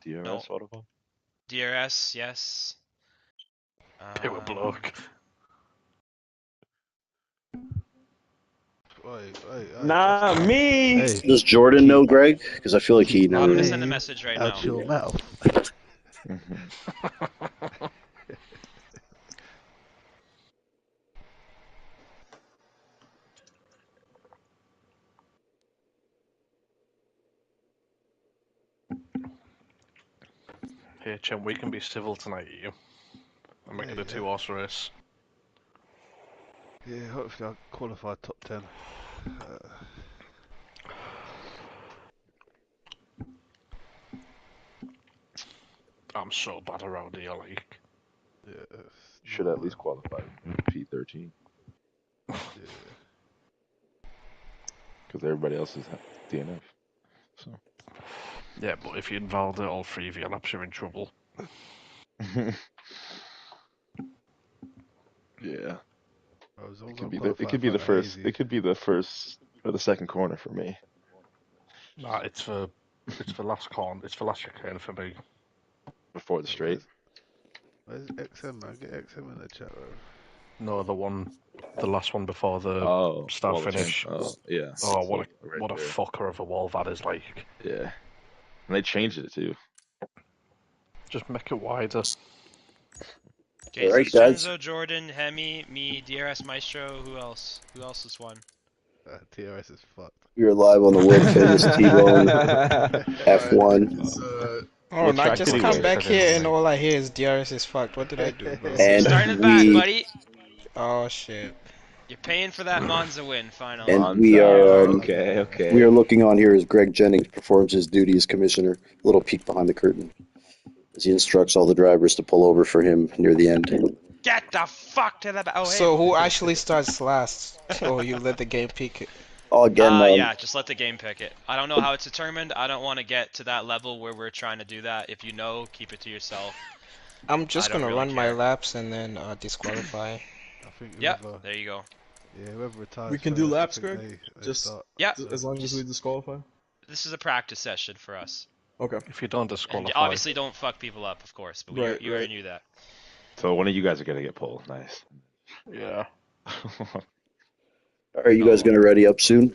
DRS No. Autobahn? DRS, yes. Power block. Nah, me. Hey, Does Jordan know Greg? Because I feel like he I'm gonna knows. send a message right out now. your mouth. Hey, Chen, we can be civil tonight, you. And make it a 2-horse race. Yeah, hopefully I'll qualify top 10. I'm so bad around here, like. Yeah, Should at least qualify P13. Yeah. Because everybody else is DNF. So. Yeah, but if you invalidate all 3 of your laps, you're in trouble. Yeah. It It could be the first. It could be the first or the second corner for me. Nah, it's for last corner. It's for last chicane for me. Before the straight. Where's XM, man? Get XM in the chat, bro. No, the last one before the start Wallace finish. Oh, yeah. Oh, what a there. fucker of a wall that is, like. Yeah. And they changed it too. Just make it wider. Okay, All so right, guys. Senzo, Jordan, Hemi, me, DRS Maestro. Who else? Who else has won? TRS is fucked. We're live on the world famous T-Bone F1. Oh, no, I just come back here and all I hear is DRS is fucked. What did I do, bro? And Starting it back, buddy. Oh, shit. You're paying for that Monza win, finally. And we are okay. we are looking on here as Greg Jennings performs his duty as commissioner. A little peek behind the curtain as he instructs all the drivers to pull over for him near the end. Get the fuck to the back. Oh, hey. So who actually starts last? Or you let the game pick it? Oh, again, yeah, just let the game pick it. I don't know how it's determined. I don't want to get to that level where we're trying to do that. If you know, keep it to yourself. I'm just gonna really run my care. laps and then disqualify. I think Yep, there you go. Yeah, whoever retires We can do laps, Greg? Just start. Yeah, as long as we disqualify? This is a practice session for us. Okay. If you don't disqualify. And obviously don't fuck people up, of course, but you already knew that. So one of you guys are gonna get pulled. Nice. Yeah. Are you guys going to ready up soon?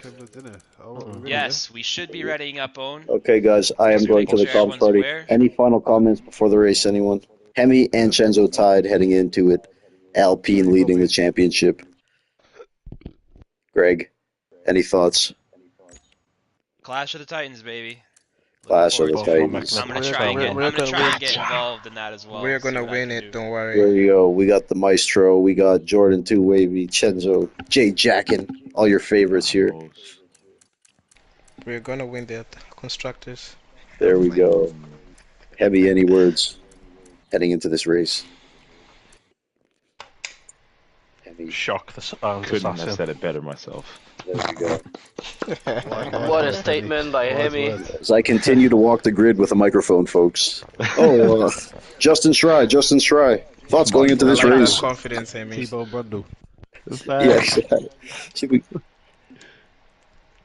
Yes, we should be readying up, Owen. Okay, guys, I am Just going to the making sure comms party. everyone's aware. Any final comments before the race, anyone? Hemi and Chenzo tied heading into it. Alpine leading the championship. Greg, any thoughts? Clash of the Titans, baby. Clash of the Titans. I'm gonna try and get involved in that as well. We're gonna win it, don't worry. There you go. We got the Maestro. We got Jordan 2 Wavy, Chenzo, Jay Jackin. All your favorites here. We're gonna win the constructors. There we go. Heavy, any words heading into this race? Heavy. Shock the sound. Couldn't have said it better myself. There we go. What a statement by Hemi. As I continue to walk the grid with a microphone, folks. Oh, Justin Schry. Thoughts going into this race? Confidence, Hemi. T-Bone Brundle. Yeah, exactly.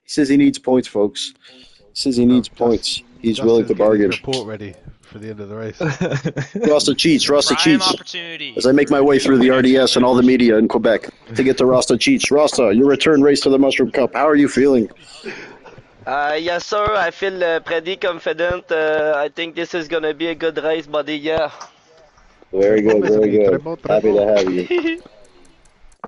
He says he needs points, folks. He says he needs points. He's willing to bargain. Report ready for the end of the race. Rasta cheats. Opportunity. As I make my way through the RDS and all the media in Quebec to get to Rasta cheats. Rasta, your return race to the Mushroom Cup. How are you feeling? Yes, sir. I feel pretty confident. I think this is gonna be a good race, buddy. Yeah. Very good, very good. Happy to have you.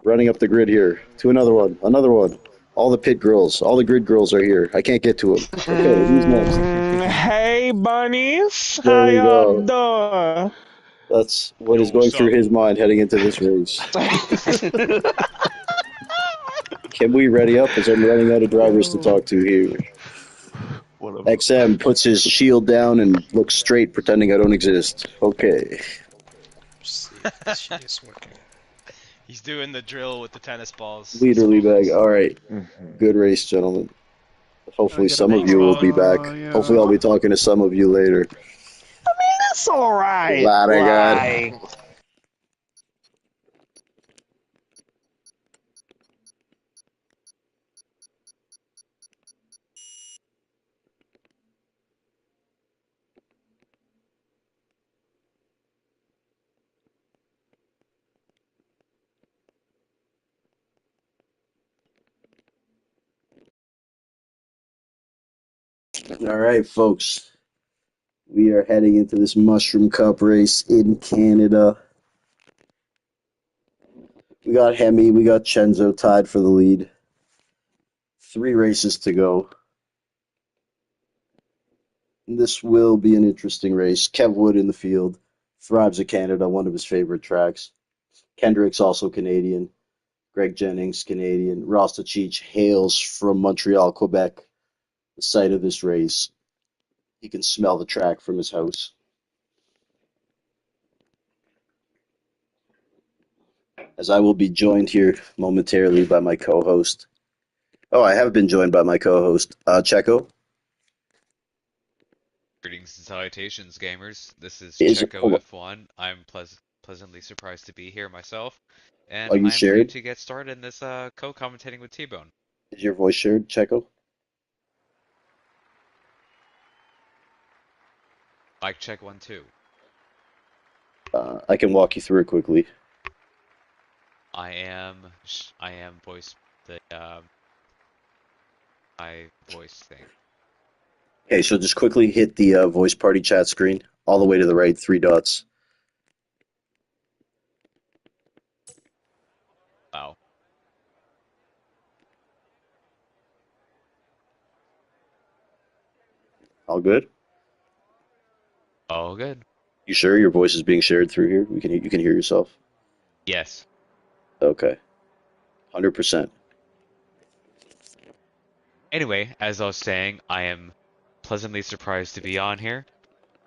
Running up the grid here to another one. All the pit girls, all the grid girls are here. I can't get to them. Okay, who's next? Hey, bunnies. There How we y'all go. doing? That's what is going through his mind heading into this race. Can we ready up as I'm running out of drivers to talk to here? XM puts his shield down and looks straight, pretending I don't exist. Okay. Shit is working. He's doing the drill with the tennis balls. Leader bag. All right. Good race, gentlemen. Hopefully some of you will be back. Hopefully I'll be talking to some of you later. It's alright. Glad All right, folks. We are heading into this Mushroom Cup race in Canada. We got Hemi, we got Chenzo tied for the lead. 3 races to go. This will be an interesting race. Kev Wood in the field. Thrives at Canada, one of his favorite tracks. Kendrick's also Canadian. Greg Jennings, Canadian. Rasta Cheech hails from Montreal, Quebec, the site of this race. He can smell the track from his house. As I will be joined here momentarily by my co-host. Oh, I have been joined by my co-host, Checo. Greetings and salutations, gamers. This is Is- Checo hold on. F1. I'm pleasantly surprised to be here myself, and Are you I'm shared? ready to get started in this co-commentating with T-Bone. Is your voice shared, Checo? Mic check 1 2. I can walk you through it quickly. I am voice the my voice thing. Okay, so just quickly hit the voice party chat screen, all the way to the right, 3 dots. Wow. All good? All good. You sure your voice is being shared through here? You can hear yourself? Yes. Okay. 100%. Anyway, as I was saying, I am pleasantly surprised to be on here,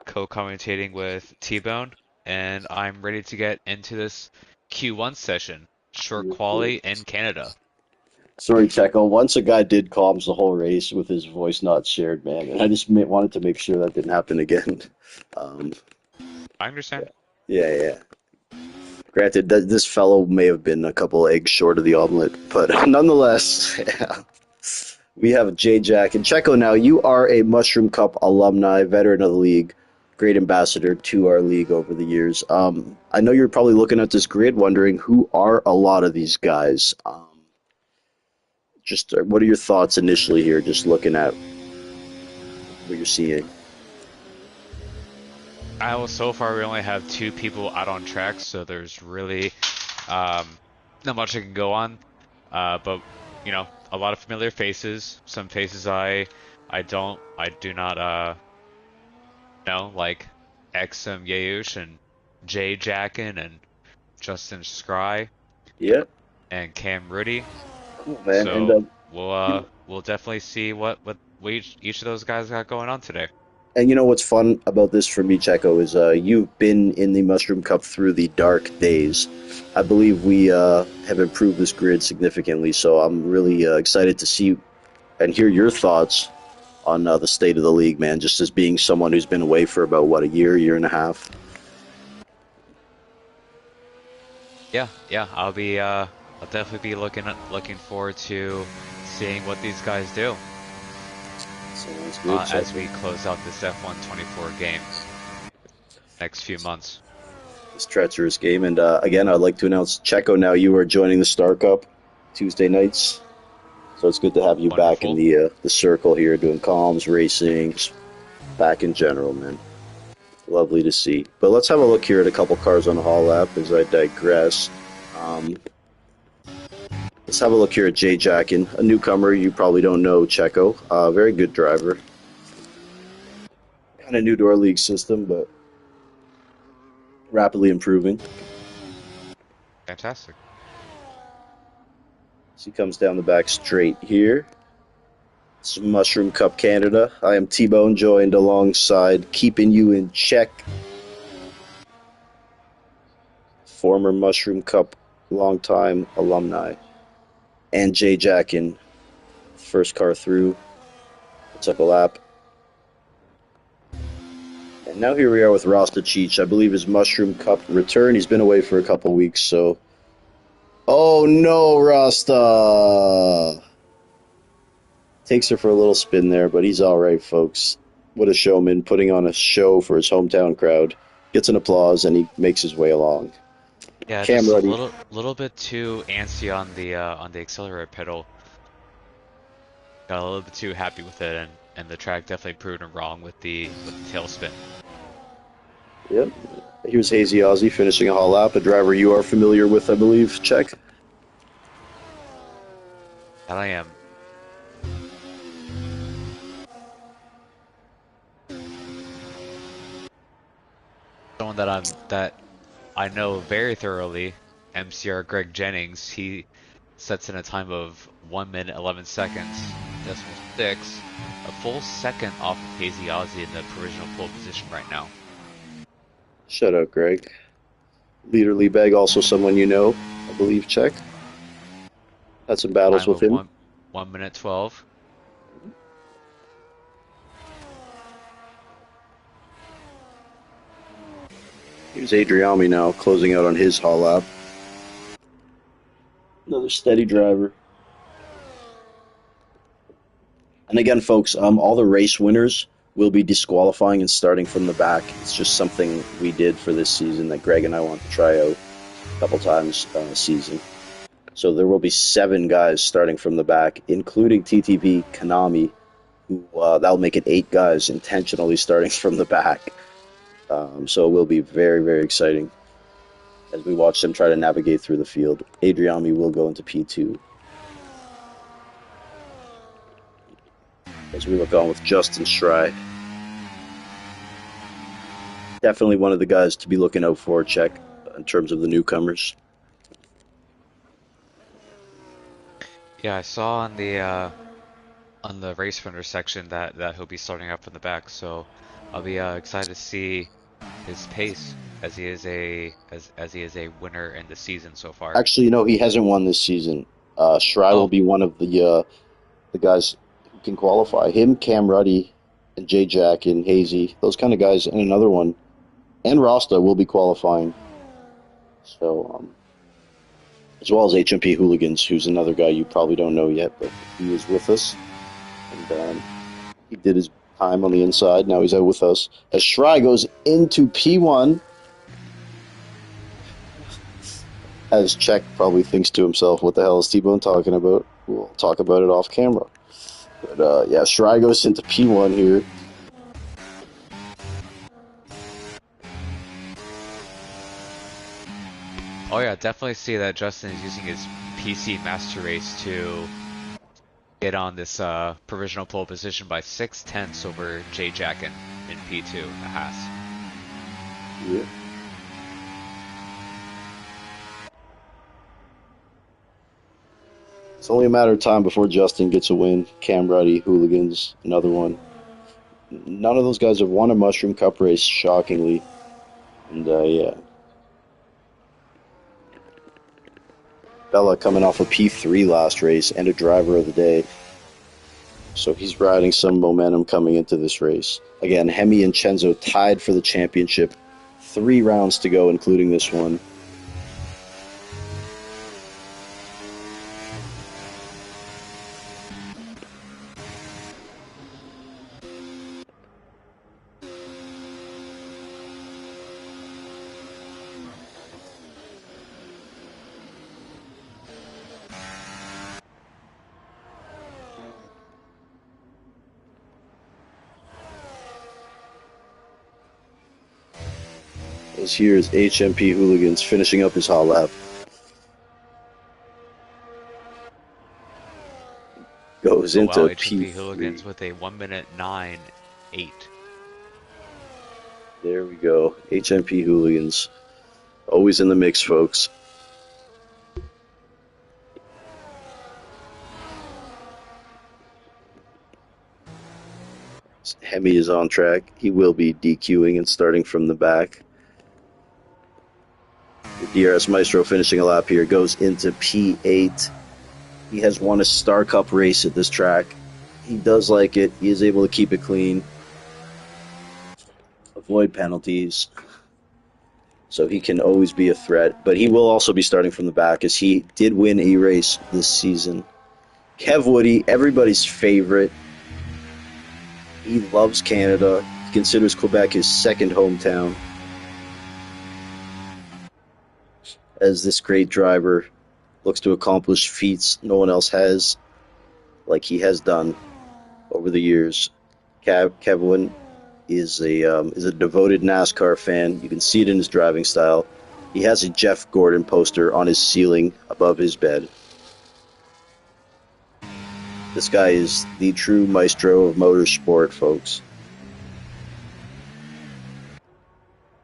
co-commentating with T-Bone, and I'm ready to get into this Q1 session. Short quality in Canada. Sorry, Checo. Once a guy did comms the whole race with his voice not shared, man, and I just wanted to make sure that didn't happen again. I understand. Yeah. Granted, this fellow may have been a couple eggs short of the omelet, but nonetheless, yeah. We have J-Jack and Checo now. You are a Mushroom Cup alumni, veteran of the league, great ambassador to our league over the years. I know you're probably looking at this grid wondering who are a lot of these guys. What are your thoughts initially here, just looking at what you're seeing? So far we only have 2 people out on track, so there's really not much I can go on. But you know, a lot of familiar faces. Some faces I do not know, like XM Yayush and Jay Jackin and Justin Scry. Yeah. And Cam Rudy. Cool, man. So we'll definitely see what each of those guys got going on today. And you know what's fun about this for me, Checo, is you've been in the Mushroom Cup through the dark days. I believe we have improved this grid significantly, so I'm really excited to see and hear your thoughts on the state of the league, man, just as being someone who's been away for about, what, a year and a half? Yeah, I'll definitely be looking forward to seeing what these guys do. Sounds good, as we close out this F1 24 games next few months. This treacherous game, and again, I'd like to announce, Checo, now you are joining the Star Cup Tuesday nights, so it's good to have you back in the circle here, doing comms, racing, just back in general, man. Lovely to see. But let's have a look here at a couple cars on the Hall lap as I digress. Let's have a look here at Jay Jackin, a newcomer you probably don't know, Checo. Very good driver. Kind of new to our league system, but rapidly improving. Fantastic. So he comes down the back straight here. It's Mushroom Cup Canada. I am T-Bone, joined alongside Keeping You in Check, former Mushroom Cup longtime alumni, and Jay Jackin, first car through, took a lap. And now here we are with Rasta Cheech. I believe his Mushroom Cup return. He's been away for a couple weeks, so... Oh no, Rasta! Takes her for a little spin there, but he's alright, folks. What a showman, putting on a show for his hometown crowd. Gets an applause, and he makes his way along. Yeah, Cam just ready. a little bit too antsy on the accelerator pedal. Got a little bit too happy with it, and and the track definitely proved him wrong with the tail spin. Yep. Here's Hazy Ozzy finishing a hot lap, a driver you are familiar with, I believe. Check. That I am. Someone that I know very thoroughly, MCR Greg Jennings. He sets in a time of 1 minute 11 seconds, decimal 6, a full second off of Hazy Ozzy in the provisional pole position right now. Shut up, Greg. Leader Liebeg, also someone you know, I believe. Check. Had some battles Time with of him. 1 minute 12. Here's Adriami now, closing out on his hot lap. Another steady driver. And again, folks, all the race winners will be disqualifying and starting from the back. It's just something we did for this season that Greg and I want to try out a couple times a season. So there will be 7 guys starting from the back, including TTV Konami, who that'll make it 8 guys intentionally starting from the back. So it will be very, very exciting as we watch them try to navigate through the field. Adriami will go into P2. As we look on with Justin Schrei. Definitely one of the guys to be looking out for, check, in terms of the newcomers. Yeah, I saw on the race runner section that he'll be starting up from the back, so I'll be excited to see his pace as he is a winner in the season so far. Actually, no, he hasn't won this season. Schrei will be one of the guys who can qualify. Him, Cam Ruddy, and J Jack and Hazy, those kind of guys, and another one, and Rasta will be qualifying. So, as well as HMP Hooligans, who's another guy you probably don't know yet, but he is with us, and he did his time on the inside. Now he's out with us. As Schrei goes into P1, as Czech probably thinks to himself, what the hell is T-Bone talking about? We'll talk about it off camera. But yeah, Schrei goes into P1 here. Oh yeah, definitely see that Justin is using his PC Master Race to get on this provisional pole position by 6/10 over J Jack in P2 in the Haas. Yeah. It's only a matter of time before Justin gets a win. Cam Ruddy, Hooligans, another one. None of those guys have won a Mushroom Cup race, shockingly. And yeah. Bella coming off a P3 last race and a driver of the day. So he's riding some momentum coming into this race. Again, Hemi and Chenzo tied for the championship. 3 rounds to go, including this one. As here's HMP Hooligans finishing up his hot lap. Goes into HMP Hooligans with a 1 minute 9.8. There we go. HMP Hooligans. Always in the mix, folks. Hemi is on track. He will be DQing and starting from the back. The DRS Maestro finishing a lap here. Goes into P8. He has won a Star Cup race at this track. He does like it. He is able to keep it clean. Avoid penalties. So he can always be a threat. But he will also be starting from the back as he did win a race this season. Kev Woody, everybody's favorite. He loves Canada. He considers Quebec his second hometown. As this great driver looks to accomplish feats no one else has, like he has done over the years. Kevin is a devoted NASCAR fan. You can see it in his driving style. He has a Jeff Gordon poster on his ceiling above his bed. This guy is the true maestro of motorsport, folks.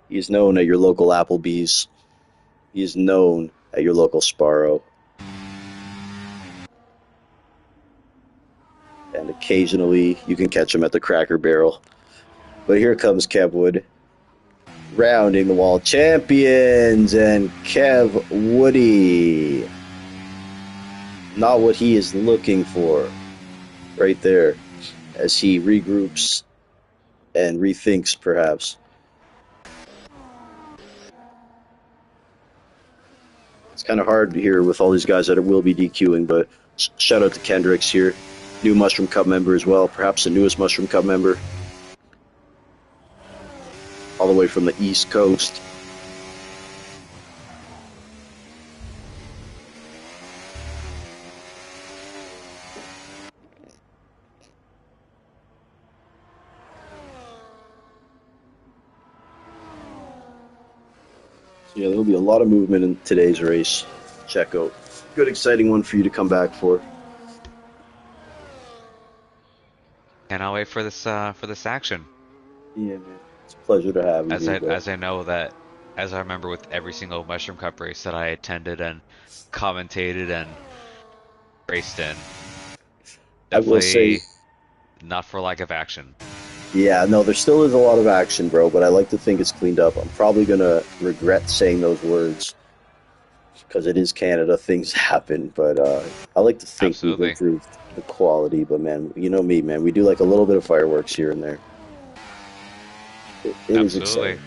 He is known at your local Applebee's. He is known at your local Sparrow. And occasionally you can catch him at the Cracker Barrel. But here comes Kev Wood, rounding the wall champions, and Kev Woody. Not what he is looking for. Right there, as he regroups and rethinks, perhaps. It's kind of hard here with all these guys that will be DQing, but shout out to Kendricks here. New Mushroom Cup member as well, perhaps the newest Mushroom Cup member. All the way from the East Coast. Yeah, there'll be a lot of movement in today's race. Checo, good exciting one for you to come back for. Cannot wait for this action. Yeah, man, it's a pleasure to have you. As I know that, as I remember with every single Mushroom Cup race that I attended and commentated and raced in, I will say, not for lack of action. Yeah, no, there still is a lot of action, bro, but I like to think it's cleaned up. I'm probably going to regret saying those words because it is Canada. Things happen, but I like to think we've improved the quality. But, man, you know me, man. We do like a little bit of fireworks here and there. It is exciting.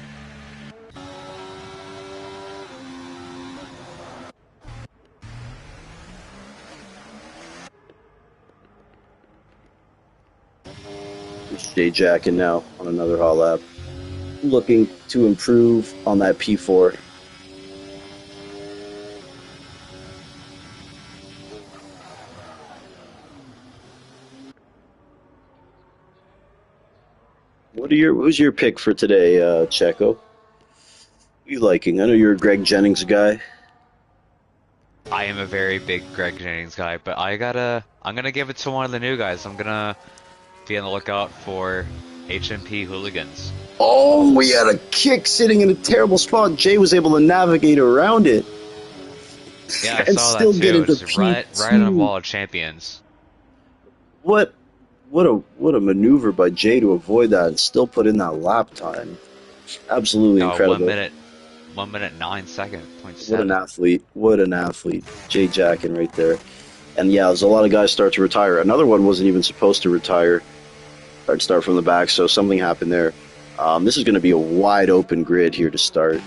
Jay Jackin now on another hot lap, looking to improve on that P4. Who's your pick for today, Checo? Who you liking? I know you're a Greg Jennings guy. I am a very big Greg Jennings guy, but I'm gonna give it to one of the new guys. I'm gonna be on the lookout for HMP Hooligans. Oh, we had a kick sitting in a terrible spot. Jay was able to navigate around it. Yeah, I and saw still that get too. into It's right on the wall of champions. What a maneuver by Jay to avoid that and still put in that lap time. Absolutely incredible. 1 minute 9 seconds. What an athlete. What an athlete. Jay Jackin right there. And yeah, there's a lot of guys start to retire. Another one wasn't even supposed to retire. I'd start from the back, so something happened there. This is going to be a wide open grid here to start.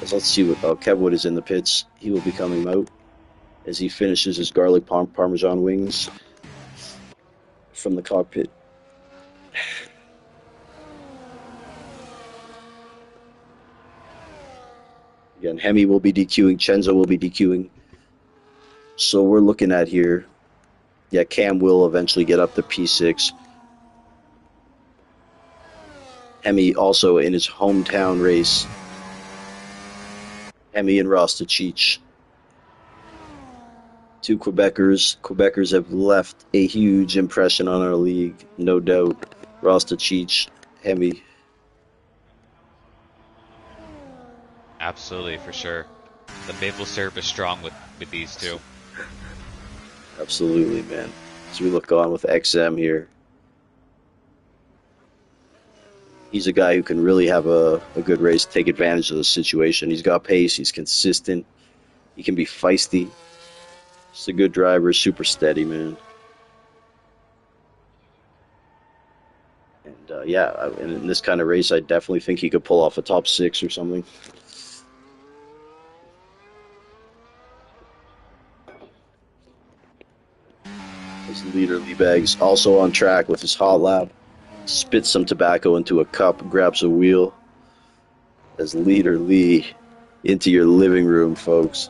Let's see what Kev Wood is in the pits. He will be coming out as he finishes his garlic parmesan wings from the cockpit. Again, Hemi will be DQing, Chenzo will be DQing. So we're looking at here, yeah, Cam will eventually get up to P6. Hemi also in his hometown race. Hemi and Rasta Cheech. Two Quebecers. Quebecers have left a huge impression on our league, no doubt. Rasta Cheech, Hemi. Absolutely, for sure. The maple syrup is strong with these two. Absolutely, man. As we look on with XM here. He's a guy who can really have a good race, take advantage of the situation. He's got pace, he's consistent, he can be feisty. Just a good driver, super steady, man. And yeah, in this kind of race, I definitely think he could pull off a top 6 or something. His leader, Lee Bags, also on track with his hot lap. Spits some tobacco into a cup, grabs a wheel. As leader Lee into your living room, folks.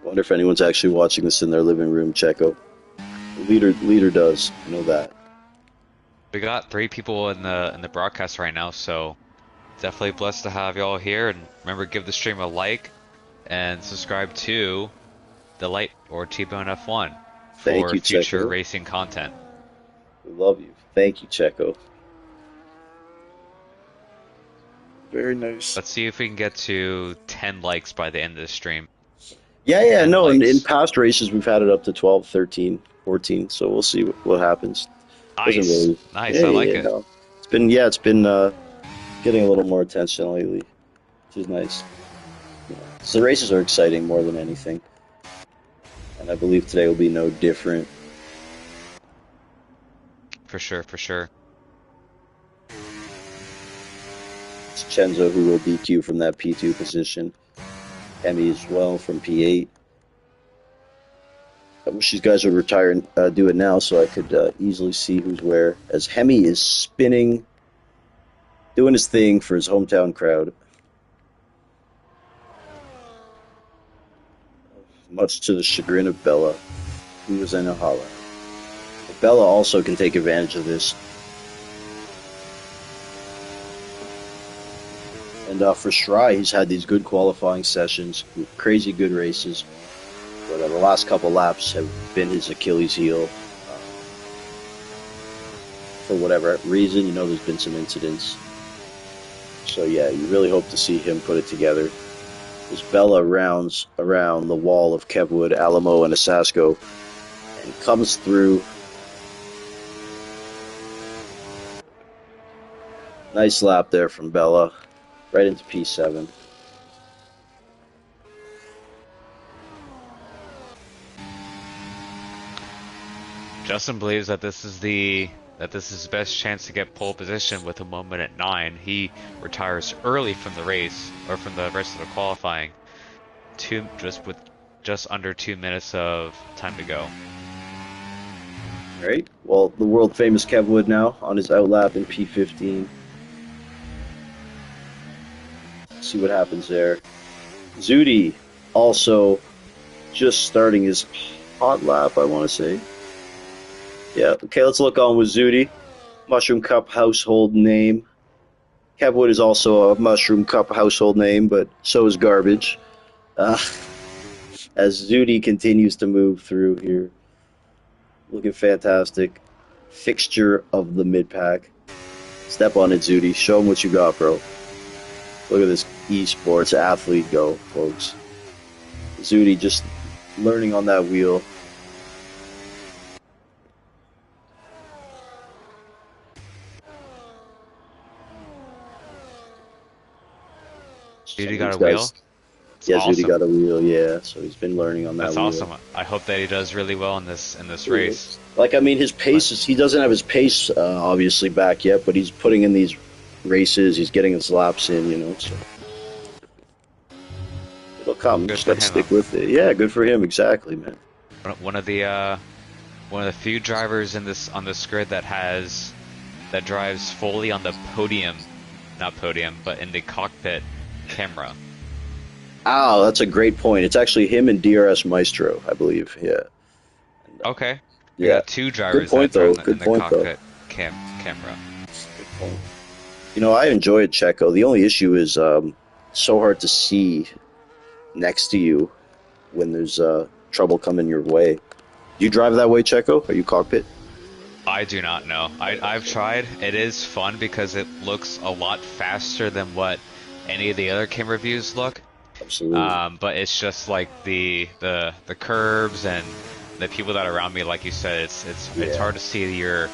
Wonder if anyone's actually watching this in their living room, Checo. The leader does. You know that. We got 3 people in the broadcast right now, so definitely blessed to have y'all here. And remember, give the stream a like and subscribe to the Light or T-Bone F1 Thank for you, future Checo. racing content. We love you. Thank you, Checo. Very nice. Let's see if we can get to 10 likes by the end of the stream. Yeah, 10 no, in likes. past races we've had it up to 12, 13, 14, so we'll see what happens. Nice, Doesn't nice. I like it. No. It's been getting a little more attention lately, which is nice. Yeah. So the races are exciting more than anything, and I believe today will be no different. For sure, for sure. It's Chenzo who will DQ from that P2 position. Hemi as well from P8. I wish these guys would retire and do it now so I could easily see who's where. As Hemi is spinning, doing his thing for his hometown crowd. Much to the chagrin of Bella, who was in a holla. But Bella also can take advantage of this. And for Shry, he's had these good qualifying sessions, crazy good races. But the last couple laps have been his Achilles heel. For whatever reason, there's been some incidents. So yeah, you really hope to see him put it together. As Bella rounds around the wall of Kevwood, Alamo, and Asasco, and comes through. Nice lap there from Bella, right into P7. Justin believes that this is his best chance to get pole position with a 1 minute 9. He retires early from the race, or from the rest of the qualifying, just under 2 minutes of time to go. Alright, well, the world famous Kevwood now on his outlap in P15. Let's see what happens there. Zudi also just starting his hot lap, I want to say. Yeah, okay, let's look on with Zudi. Mushroom Cup household name. Kevwood is also a Mushroom Cup household name, but so is Garbage. As Zudi continues to move through here. Looking fantastic. Fixture of the mid-pack. Step on it, Zudi. Show him what you got, bro. Look at this esports athlete go, folks. Zudi just learning on that wheel. Zudi got a wheel? Yeah, awesome. Zudi got a wheel, yeah. So he's been learning on that That's wheel. awesome. I hope that he does really well in this race. His pace is, he doesn't have his pace obviously back yet, but he's putting in these races, he's getting his laps in, so it'll come. Good Just for gotta him, stick huh? with it. Yeah, good for him, exactly, man. One of the few drivers on this grid that drives fully on the but in the cockpit camera. Oh, that's a great point. It's actually him and DRS Maestro, I believe. Yeah. Okay. You Yeah. got 2 drivers point, that drive though. in Good the point, though. cockpit camera. Good point. I enjoy Checo. The only issue is so hard to see next to you when there's trouble coming your way. Do you drive that way, Checo? Are you cockpit? I do not know. I've tried. It is fun because it looks a lot faster than what any of the other camera views look. Absolutely. But it's just like the curves and the people that are around me, like you said, it's hard to see your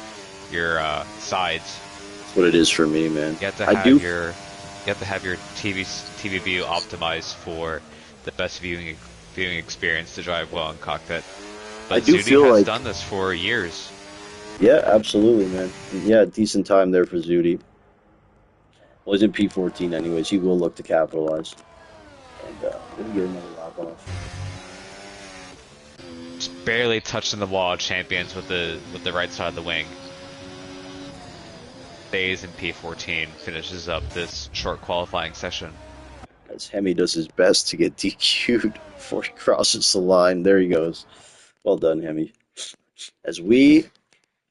sides. That's what it is for me, man. You have to have your TV view optimized for the best viewing experience to drive well in cockpit. But I do Zudi feel has like- done this for years. Yeah, absolutely, man. Yeah, decent time there for Zudi. Well, he's in P14 anyways. He will look to capitalize. And we'll get another lap off. Just barely touching the wall of champions with the right side of the wing. Stays in P14, finishes up this short qualifying session. As Hemi does his best to get DQ'd before he crosses the line. There he goes. Well done, Hemi. As we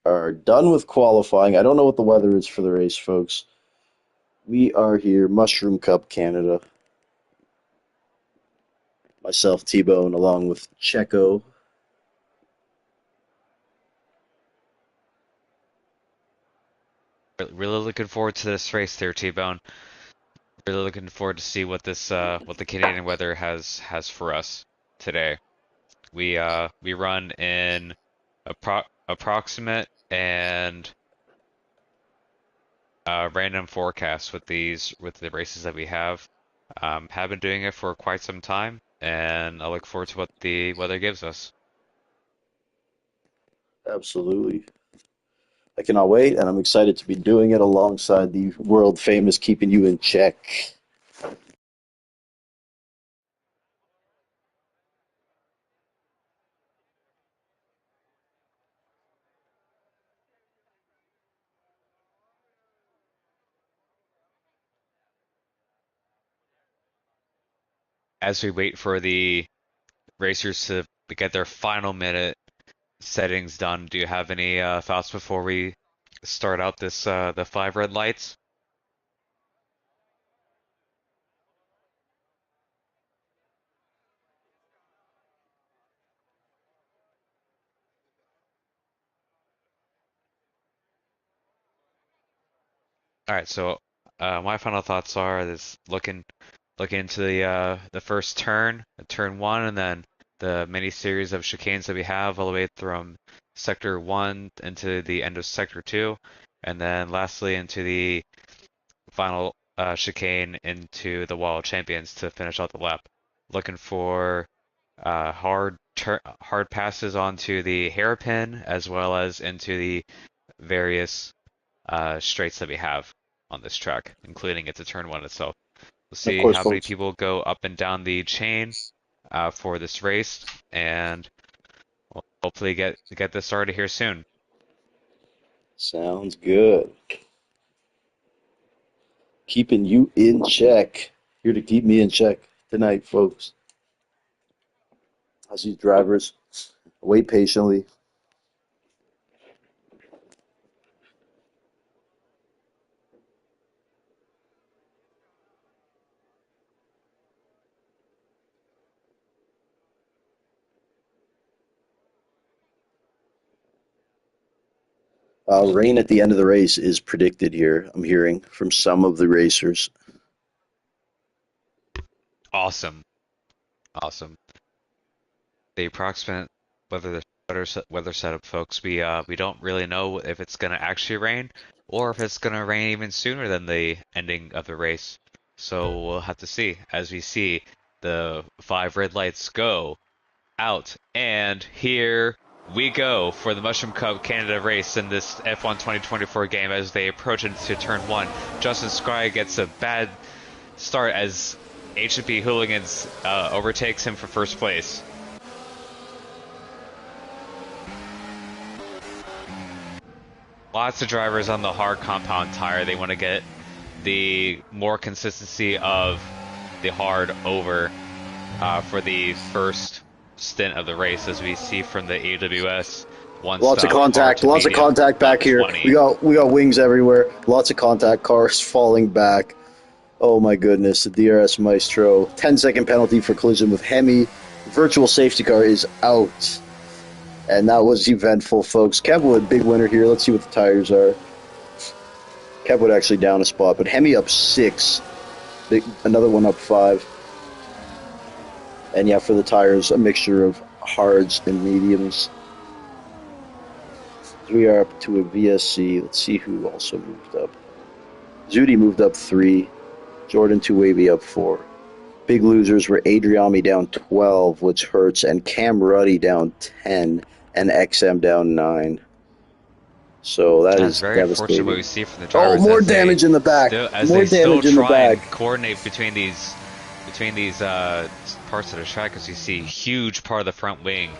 are done with qualifying, I don't know what the weather is for the race, folks. We are here, Mushroom Cup Canada. Myself, T-Bone, along with Checo. Really looking forward to this race there, T-Bone. Really looking forward to see what this what the Canadian weather has for us today. We run in approximate and random forecasts with the races that we have. Have been doing it for quite some time, and I look forward to what the weather gives us. Absolutely. I cannot wait, and I'm excited to be doing it alongside the world famous Keeping You in Check. As we wait for the racers to get their final minute settings done, do you have any thoughts before we start out this the 5 red lights? All right, so my final thoughts are this looking into the first turn, turn 1, and then the mini series of chicanes that we have all the way from sector 1 into the end of sector 2, and then lastly into the final chicane into the Wall of Champions to finish out the lap. Looking for hard passes onto the hairpin as well as into the various straights that we have on this track, including into turn 1 itself. We'll see how many people go up and down the chain for this race, and we'll hopefully get this started here soon. Sounds good. Keeping you in check. Here to keep me in check tonight, folks. As these drivers wait patiently. Rain at the end of the race is predicted here, I'm hearing from some of the racers. Awesome. The approximate weather setup, folks, we don't really know if it's going to actually rain or if it's going to rain even sooner than the ending of the race. So we'll have to see as we see the 5 red lights go out, and here we go for the Mushroom Cup Canada race in this F1 2024 game as they approach into turn 1. Justin Scry gets a bad start as H&P Hooligans overtakes him for first place. Lots of drivers on the hard compound tire. They want to get the more consistency of the hard over for the first stint of the race, as we see from the AWS. Lots of contact back here. 20. We got wings everywhere. Lots of contact, cars falling back. Oh my goodness, the DRS Maestro. 10-second penalty for collision with Hemi. Virtual safety car is out. And that was eventful, folks. Kevwood, big winner here. Let's see what the tires are. Kevwood actually down a spot, but Hemi up 6. Another one up 5. And yeah, for the tires, a mixture of hards and mediums. We are up to a VSC. Let's see who also moved up. Zudi moved up 3. Jordan Tuwavy up 4. Big losers were Adriami down 12, which hurts, and Cam Ruddy down 10, and XM down 9. So that is very devastating. unfortunate what we see from the drivers. Oh, more damage in the back. More damage in the back. Coordinate between these parts of the track, as you see huge part of the front wing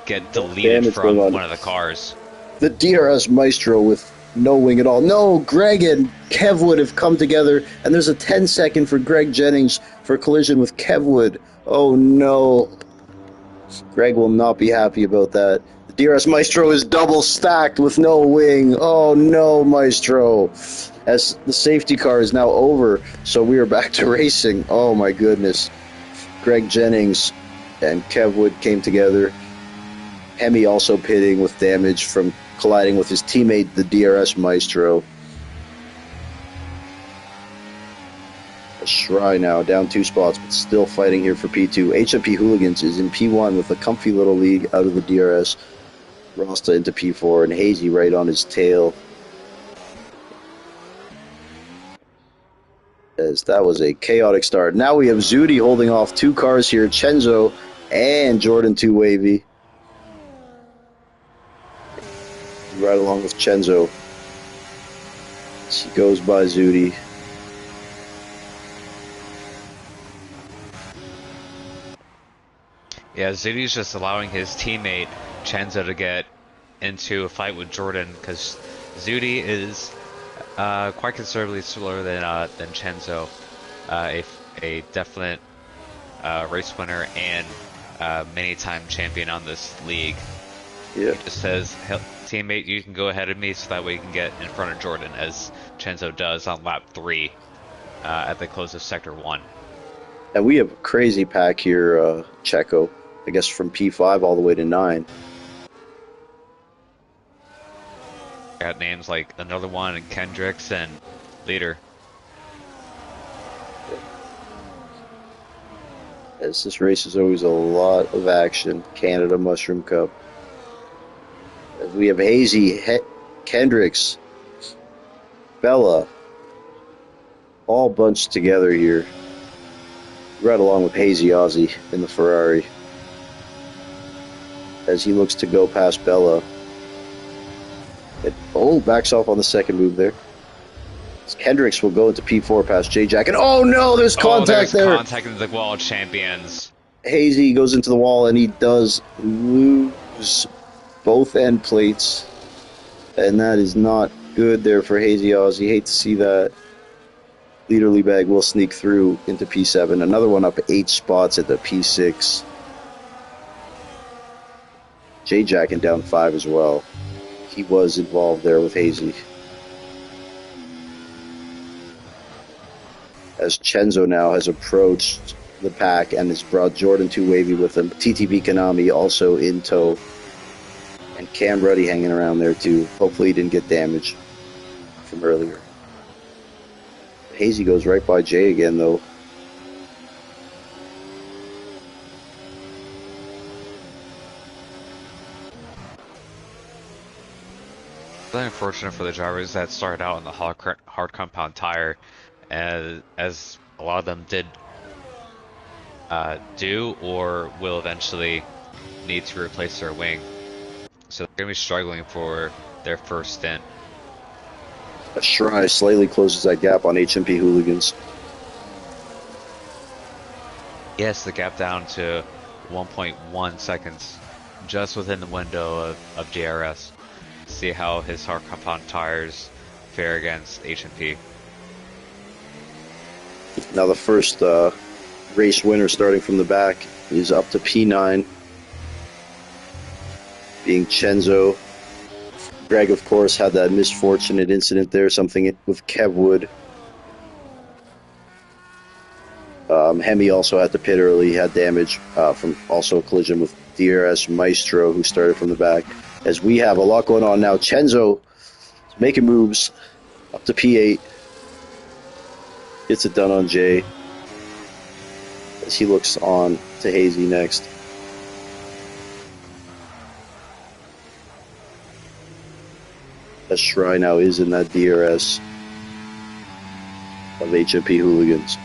get deleted from one of the cars. The DRS Maestro with no wing at all. No, Greg and Kev would have come together, and there's a 10-second for Greg Jennings for collision with Kevwood. Oh no. Greg will not be happy about that. The DRS Maestro is double stacked with no wing. Oh no, Maestro. As the safety car is now over, so we are back to racing. Oh my goodness. Greg Jennings and Kevwood came together. Hemi also pitting with damage from colliding with his teammate, the DRS Maestro. Shry now down 2 spots, but still fighting here for P2. HMP Hooligans is in P1 with a comfy little lead out of the DRS. Rasta into P4 and Hazy right on his tail. As that was a chaotic start. Now we have Zudi holding off 2 cars here, Chenzo and Jordan 2 Wavy. Right along with Chenzo. As he goes by Zudi. Yeah, Zudi's just allowing his teammate Chenzo to get into a fight with Jordan because Zudi is quite considerably slower than Chenzo, a definite race winner and many-time champion on this league. Yeah. He just says, teammate, you can go ahead of me so that way you can get in front of Jordan, as Chenzo does on lap 3 at the close of Sector 1. And we have a crazy pack here, Checo. I guess from P5 all the way to 9. Got names like Another One and Kendricks and Leader. As this race is always a lot of action. Canada Mushroom Cup. As we have Hazy, Kendricks, Bella, all bunched together here. Right along with Hazy Ozzy in the Ferrari. As he looks to go past Bella. Backs off on the second move there. Kendricks will go into P4 past J-Jack. And oh no, there's contact there! Contact into the wall of champions. Hazy goes into the wall and he does lose both end plates. And that is not good there for Hazy Ozzy. Hate to see that. Leader Bag will sneak through into P7. Another one up 8 spots at the P6. J-Jack and down 5 as well. He was involved there with Hazy. As Chenzo now has approached the pack and has brought Jordan 2 Wavy with him. TTV Konami also in tow. And Cam Ruddy hanging around there too. Hopefully he didn't get damage from earlier. Hazy goes right by Jay again though. Really unfortunate for the drivers that started out on the hard compound tire, as a lot of them did do or will eventually need to replace their wing. So they're going to be struggling for their first stint. Shry slightly closes that gap on HMP Hooligans. Yes, the gap down to 1.1 seconds, just within the window of JRS. See how his hard compound tires fare against HMP. Now the first race winner starting from the back is up to P9, being Chenzo. Greg, of course, had that misfortunate incident there, something with Kevwood. Hemi also had to pit early, had damage from also a collision with DRS Maestro, who started from the back. As we have a lot going on now, Chenzo is making moves up to P8. Gets it done on Jay. As he looks on to Hazy next. As Shry now is in that DRS of HMP Hooligans.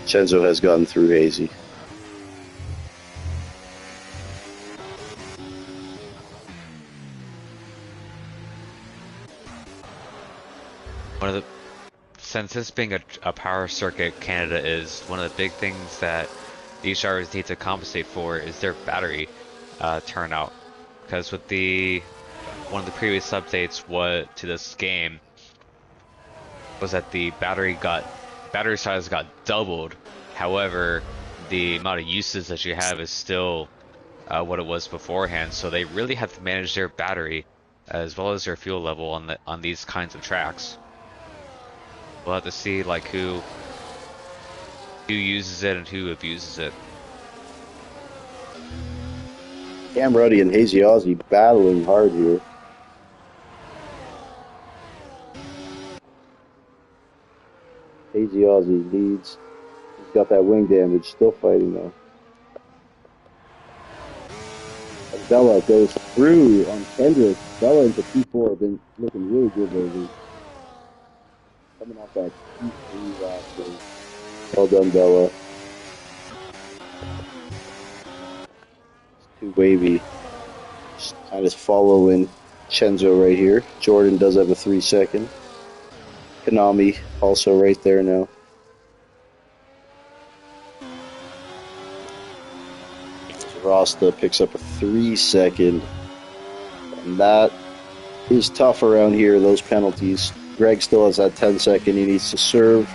Chenzo has gotten through Hazy. Since this being a power circuit, Canada is one of the big things that these drivers need to compensate for is their battery turnout. Because with the one of the previous updates to this game was that the battery size got doubled. However, the amount of uses that you have is still what it was beforehand. So they really have to manage their battery as well as their fuel level on these kinds of tracks. We'll have to see like who uses it and who abuses it. Cam Ruddy and Hazy Aussie battling hard here. Hazy Aussie leads. He's got that wing damage, still fighting though. As Bella goes through on Kendrick. Bella into P4 been looking really good lately. Coming off that P3 last game. Well done, Bella. It's too wavy. Just kind of following Chenzo right here. Jordan does have a 3-second. Konami also right there now. Rasta picks up a 3-second. And that is tough around here, those penalties. Greg still has that 10-second he needs to serve.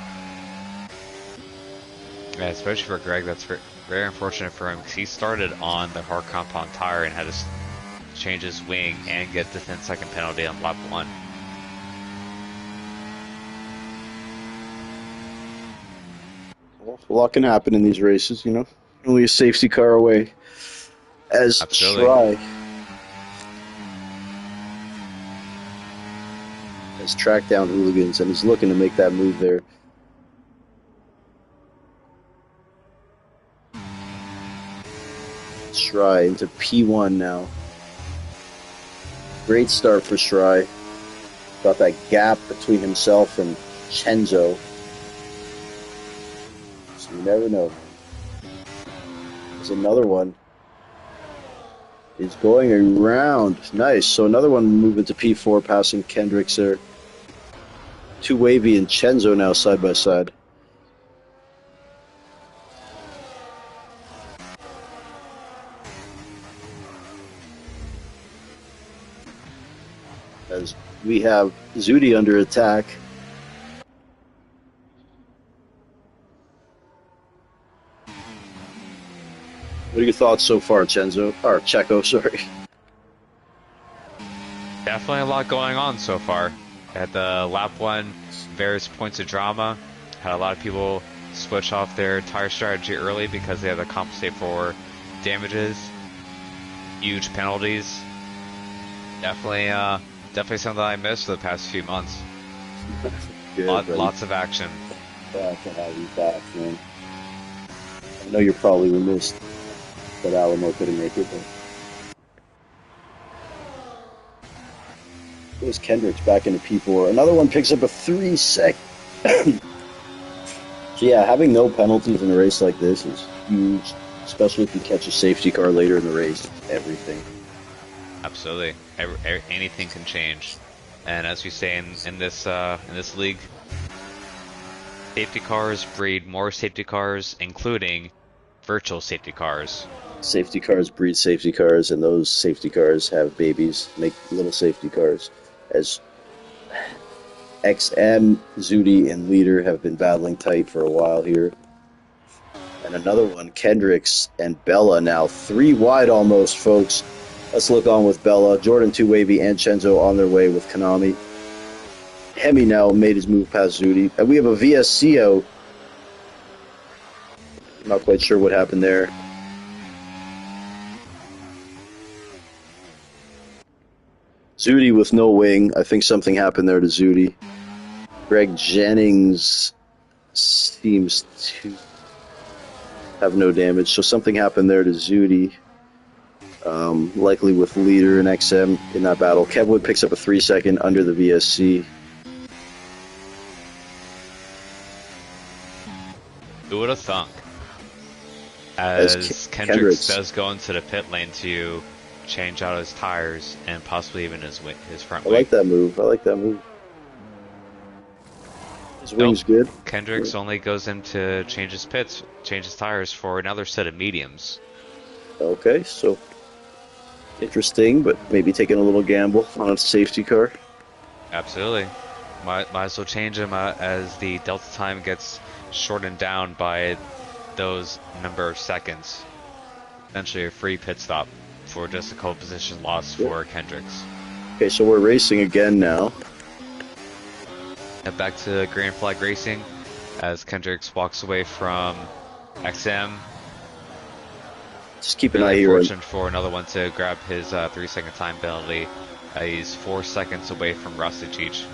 Yeah, especially for Greg, that's very unfortunate for him because he started on the hard compound tire and had to change his wing and get the 10-second penalty on lap 1. Well, a lot can happen in these races, you know. Only a safety car away. As Shry has tracked down hooligans and he's looking to make that move there. Shry into P1 now. Great start for Shry. Got that gap between himself and Chenzo. So you never know. There's another one. Is going around. Nice. So another one moving to P4, passing Kendricks there. Two Wavy and Chenzo now side by side. As we have Zudi under attack. What are your thoughts so far, Chenzo? Or Checo, sorry. Definitely a lot going on so far. At the lap 1, various points of drama. Had a lot of people switch off their tire strategy early because they had to compensate for damages, huge penalties. Definitely something I missed for the past few months. Good, lots of action. Glad to have you back, man. I know you're probably remiss that Alamo couldn't make it, but there's Kendricks back into P4. Another one picks up a 3-sec. So yeah, having no penalties in a race like this is huge, especially if you catch a safety car later in the race. Everything. Absolutely, anything can change, and as we say in this league, safety cars breed more safety cars, including virtual safety cars. Safety cars breed safety cars, and those safety cars have babies, make little safety cars. As XM, Zudi, and Leader have been battling tight for a while here. And another one, Kendricks and Bella now 3 wide almost, folks. Let's look on with Bella. Jordan, 2 Wavy, and Chenzo on their way with Konami. Hemi now made his move past Zudi. And we have a VSC out. Not quite sure what happened there. Zudi with no wing. I think something happened there to Zudi. Greg Jennings seems to have no damage, so something happened there to Zudi. Likely with Leader and XM in that battle. Kevwood picks up a 3-second under the VSC. Who would have thunk? As Kendricks does go into the pit lane to change out his tires and possibly even his front wing. I like that move. His wing's good. Kendricks only goes in to change his tires for another set of mediums. Okay, so Interesting, but maybe taking a little gamble on a safety car. Absolutely. Might as well change him as the delta time gets shortened down by those number of seconds. Essentially a free pit stop for just a couple position loss for Kendricks. Okay, so we're racing again now. And back to Green Flag Racing as Kendricks walks away from XM. Just keep an eye here. Fortunate for another one to grab his 3-second time penalty. He's 4 seconds away from Rasticic,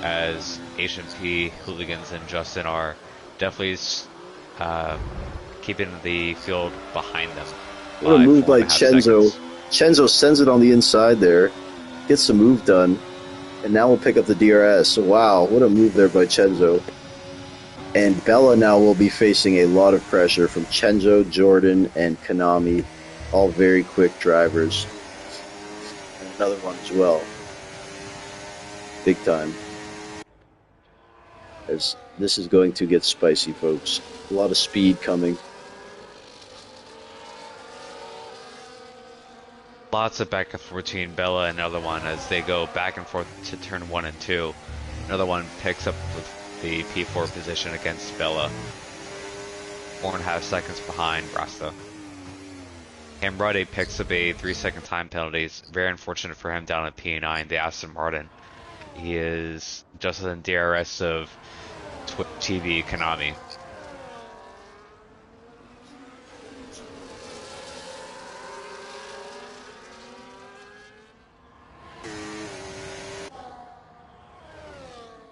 as HMP, Hooligans, and Justin are definitely keeping the field behind them. What a move by 4.5 Chenzo. seconds. Chenzo sends it on the inside there, gets the move done, and now we'll pick up the DRS. So wow, what a move there by Chenzo. And Bella now will be facing a lot of pressure from Chenzo, Jordan, and Konami, all very quick drivers. And another one as well. Big time. As this is going to get spicy, folks. A lot of speed coming. Lots of back and forth between Bella and another one as they go back and forth to turn 1 and 2. Another one picks up with the P4 position against Bella. 4.5 seconds behind Rasta. Cam Ruddy picks up a 3-second time penalty. It's very unfortunate for him down at P9, the Aston Martin. He is just within DRS of TV Konami.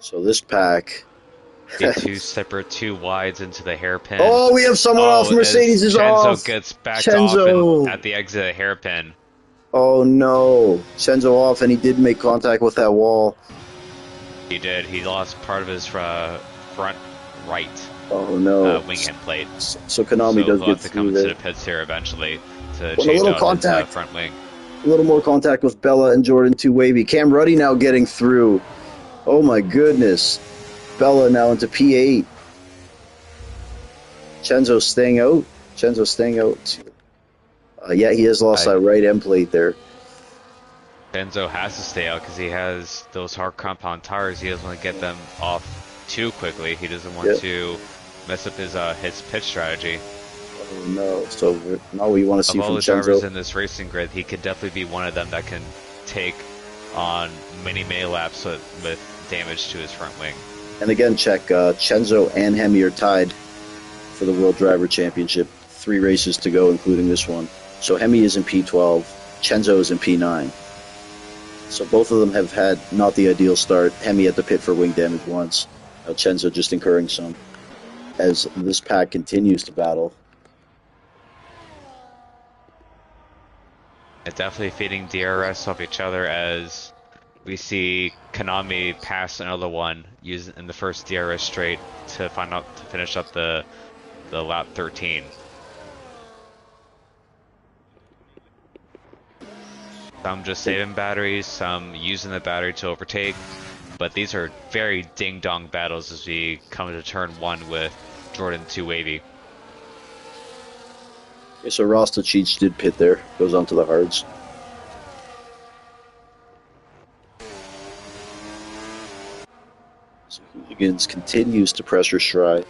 So this pack. Get two separate 2 wides into the hairpin. Oh, we have someone off. Mercedes is Chenzo off. Gets backed Chenzo off at the exit of the hairpin. Oh no, Chenzo off, and he did make contact with that wall. He did. He lost part of his front right Oh no, wing end plate. So Konami does he'll get have to come through into there. the pits here eventually to Well, a change little out contact. his front wing. A little more contact with Bella and Jordan, too wavy. Cam Ruddy now getting through. Oh my goodness. Bella now into P8. Chenzo staying out. Chenzo staying out. Yeah, he has lost that right end plate there. Benzo has to stay out because he has those hard compound tires. He doesn't want to get them off too quickly. He doesn't want to mess up his pit strategy. Oh no! So now we want to see of all from the drivers Chenzo. in this racing grid, he could definitely be one of them that can take on many laps with damage to his front wing. And again, check Chenzo and Hemi are tied for the World Driver Championship. 3 races to go, including this one. So Hemi is in P12, Chenzo is in P9. So both of them have had not the ideal start. Hemi at the pit for wing damage once. Chenzo just incurring some. As this pack continues to battle. It's definitely feeding DRS off each other as we see Konami pass another one using in the first DRS straight to finish up the lap 13. Some just saving batteries, some using the battery to overtake, but these are very ding-dong battles as we come to turn 1 with Jordan 2 wavy. Okay, so Rasta Cheech did pit there, goes on to the hards. So Hooligans continues to pressure Shry.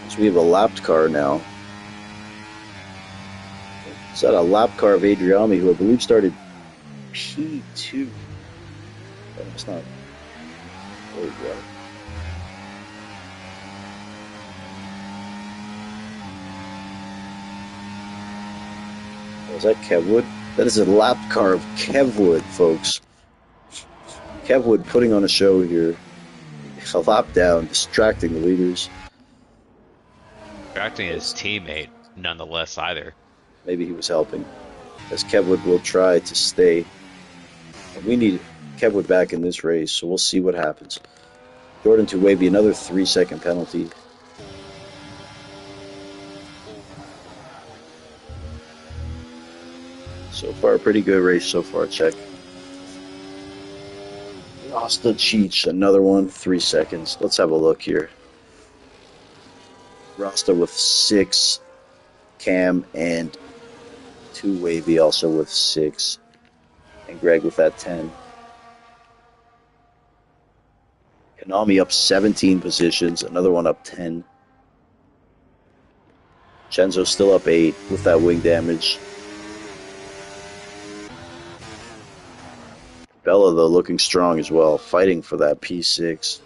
So we have a lapped car now. Is that a lap car of Adriami, who I believe started P2? Oh, it's not. There we go. Oh, is that Kevwood? That is a lap car of Kevwood, folks. Kevwood putting on a show here. A lap down, distracting the leaders. Distracting his teammate, nonetheless, either. Maybe he was helping. As Kevwood will try to stay. We need Kevwood back in this race, so we'll see what happens. Jordan to Wavy, another 3-second penalty. So far, a pretty good race so far, check. Rasta Cheech, another one, 3 seconds. Let's have a look here. Rasta with 6. Cam and 2 Wavy also with 6. And Greg with that 10. Konami up 17 positions. Another one up 10. Chenzo still up 8 with that wing damage. Bella, though, looking strong as well, fighting for that P6.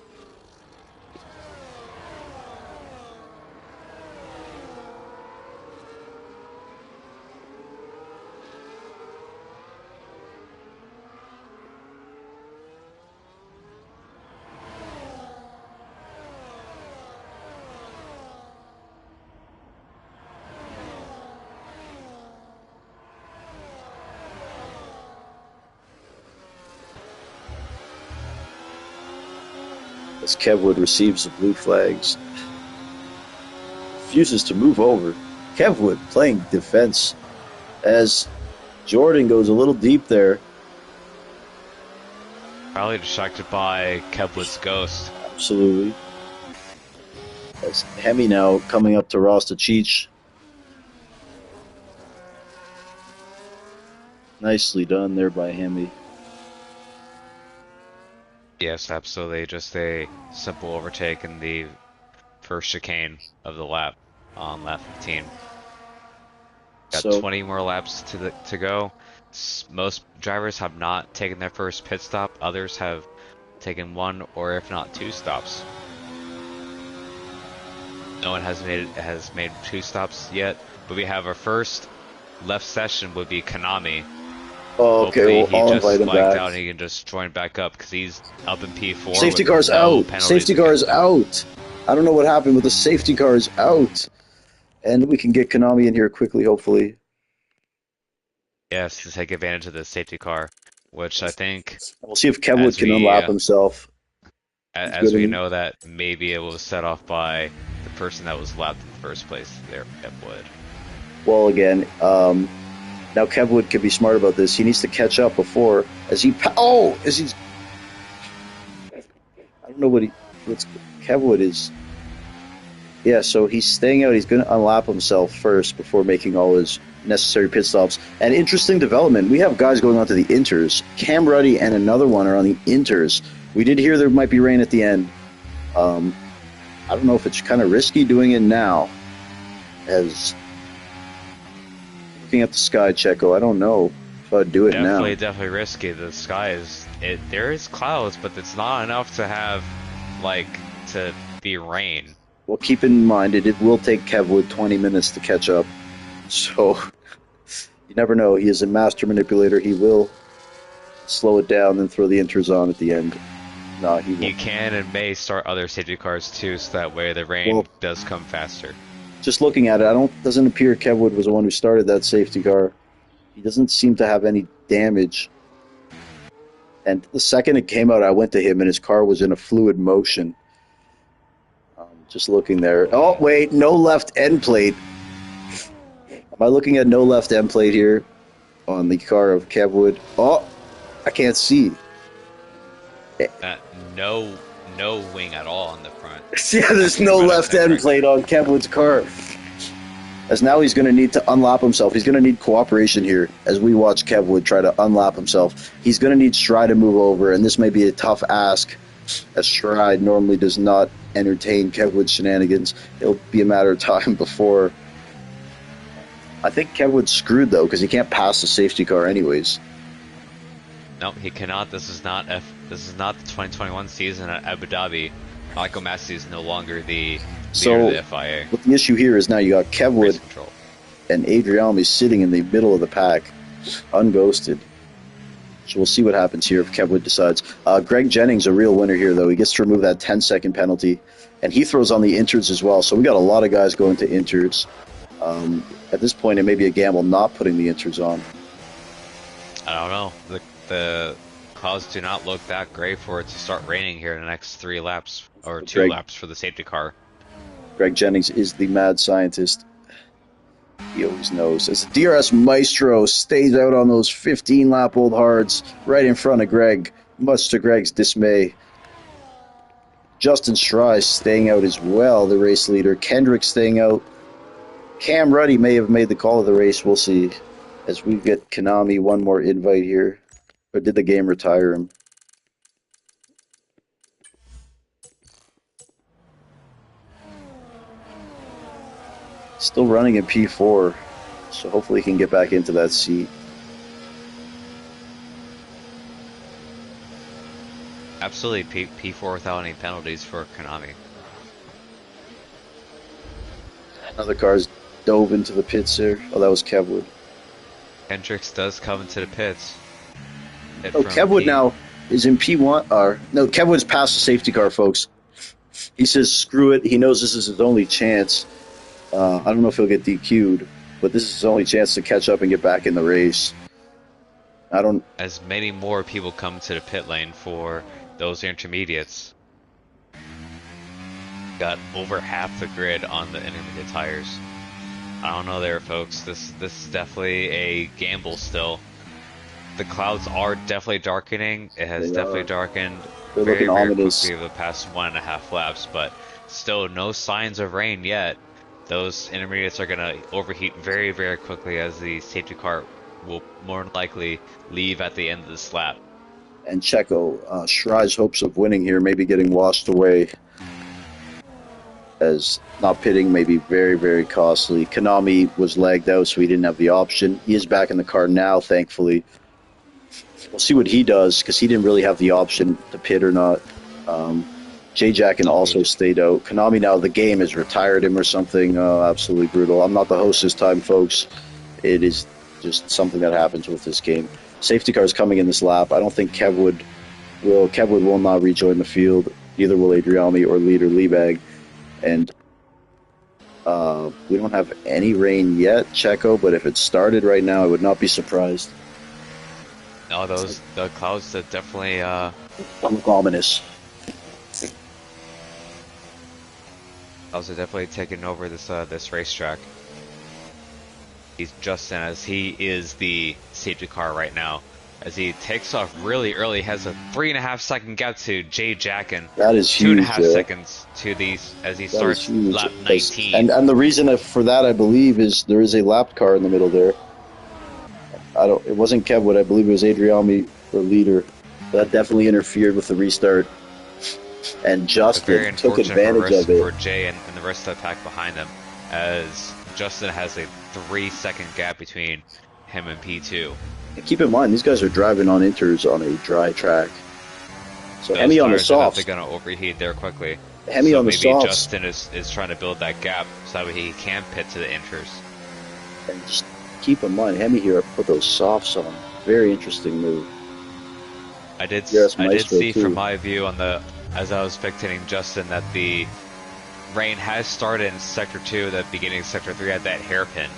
As Kevwood receives the blue flags, refuses to move over. Kevwood playing defense as Jordan goes a little deep there. Probably distracted by Kevwood's ghost. Absolutely. As Hemi now coming up to Rasta Cheech. Nicely done there by Hemi. Yes, absolutely. Just a simple overtake in the first chicane of the lap on lap 15. Got 20 more laps to go. Most drivers have not taken their first pit stop. Others have taken 1 or if not 2 stops. No one has made 2 stops yet, but we have our first left session would be Konami. Oh, okay, hopefully I'll he invite just him spiked back. out and he can just join back up because he's up in P4. Safety with car's no out. penalties Safety car's out. I don't know what happened, but the safety car is out. And we can get Konami in here quickly, hopefully. Yes, to take advantage of the safety car, which I think... We'll see if Kevwood can unlap himself. As we know that maybe it was set off by the person that was lapped in the first place there, Kevwood. Well, again, now Kevwood can be smart about this. He needs to catch up before, as he... I don't know what's Kevwood is... Yeah, so he's staying out. He's going to unlap himself first before making all his necessary pit stops. And interesting development. We have guys going on to the inters. Cam Ruddy and another one are on the inters. We did hear there might be rain at the end. I don't know if it's kind of risky doing it now. As looking at the sky, Checo, I don't know if I'd do it now. Definitely risky. The sky is... there is clouds, but it's not enough to have, to be rain. Well, keep in mind, it will take Kevwood 20 minutes to catch up. So, you never know. He is a master manipulator. He will slow it down and throw the inters on at the end. No, he won't. You can and may start other safety cars too, so that way the rain does come faster. Just looking at it, doesn't appear Kevwood was the one who started that safety car. He doesn't seem to have any damage. And the second it came out, I went to him, and his car was in a fluid motion. Just looking there. Oh, wait, no left end plate. Am I looking at no left end plate here on the car of Kevwood? Oh, I can't see. No wing at all on the front. Yeah, there's no left end plate on Kevwood's car. As now he's going to need to unlap himself. He's going to need cooperation here as we watch Kevwood try to unlap himself. He's going to need Stride to move over, and this may be a tough ask, as Stride normally does not entertain Kevwood's shenanigans. It'll be a matter of time before... I think Kevwood's screwed, though, because he can't pass the safety car anyways. No, he cannot. This is not the 2021 season at Abu Dhabi. Michael Massey is no longer the leader of the FIA. What the issue here is now you got Kevwood and Adrian sitting in the middle of the pack, unghosted. So we'll see what happens here if Kevwood decides. Greg Jennings, a real winner here, though. He gets to remove that 10-second penalty, and he throws on the inters as well. So we got a lot of guys going to inters. At this point, it may be a gamble not putting the inters on. I don't know. The clouds do not look that great for it to start raining here in the next 3 laps, or 2 laps for the safety car. Greg Jennings is the mad scientist. He always knows. As the DRS Maestro stays out on those 15-lap-old hards right in front of Greg, much to Greg's dismay. Justin Schreiss staying out as well, the race leader. Kendrick staying out. Cam Ruddy may have made the call of the race. We'll see. As we get Konami one more invite here. Or did the game retire him? Still running in P4. So hopefully he can get back into that seat. Absolutely P4 without any penalties for Konami. Another car's dove into the pits there. Oh, that was Kevwood. Hendricks does come into the pits. Oh, Kevwood now is in P1. No, Kevwood's past the safety car, folks. He says screw it. He knows this is his only chance. I don't know if he'll get DQ'd, but this is his only chance to catch up and get back in the race. As many more people come to the pit lane for those intermediates. Got over half the grid on the intermediate tires. I don't know there, folks. This is definitely a gamble still. The clouds are definitely darkening. It has definitely darkened very quickly over the past 1.5 laps, but still no signs of rain yet. Those intermediates are going to overheat very, very quickly as the safety car will more than likely leave at the end of this lap. And Checo, Shirai's hopes of winning here may be getting washed away, as not pitting may be very, very costly. Konami was lagged out, so he didn't have the option. He is back in the car now, thankfully. We'll see what he does, because he didn't really have the option to pit or not. Jay Jackin also stayed out. Konami now, the game has retired him or something. Absolutely brutal. I'm not the host this time, folks. It is just something that happens with this game. Safety cars coming in this lap. I don't think Kevwood will not rejoin the field. Neither will Adriami or leader Liebag. And we don't have any rain yet, Checo, but if it started right now, I would not be surprised. No, the clouds are definitely look ominous. Clouds are definitely taking over this racetrack. He's Justin, as he is the safety car right now. As he takes off really early, has a 3.5 second gap to Jay Jackin. That is huge. 2.5 seconds to these as he starts lap 19. And the reason for that, I believe, is there is a lapped car in the middle there. It wasn't Kevwood, I believe it was Adriami or leader. That definitely interfered with the restart. And Justin took advantage of it. For Jay and the rest of the pack behind them, as Justin has a 3-second gap between him and P2. And keep in mind, these guys are driving on inters on a dry track. So Hemi on the softs. They're going to overheat there quickly. Hemi on the softs. Maybe Justin is trying to build that gap so that he can pit to the inters. And just keep in mind, Hemi here put those softs on. Very interesting move. I did see from my view as I was spectating Justin, that the rain has started in Sector 2, the beginning of Sector 3 at that hairpin.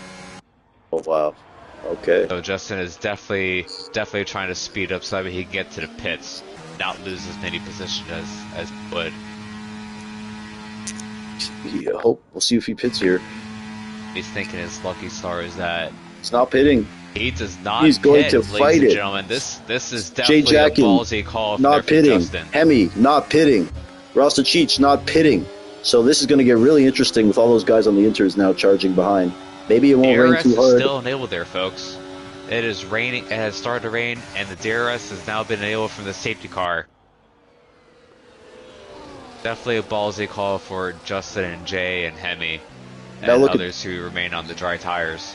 Oh, wow. Okay. So Justin is definitely trying to speed up so that he can get to the pits, not lose as many positions as he would. Yeah, we'll see if he pits here. He's thinking his lucky star is that it's not pitting. He does not. He's going to fight it, gentlemen. This is definitely a ballsy call. Not pitting. Hemi not pitting. Rostachich not pitting. So this is going to get really interesting with all those guys on the inters now charging behind. Maybe it won't rain too hard. DRS is still enabled there, folks. It is raining. It has started to rain, and the DRS has now been enabled from the safety car. Definitely a ballsy call for Justin and Jay and Hemi and others who remain on the dry tires.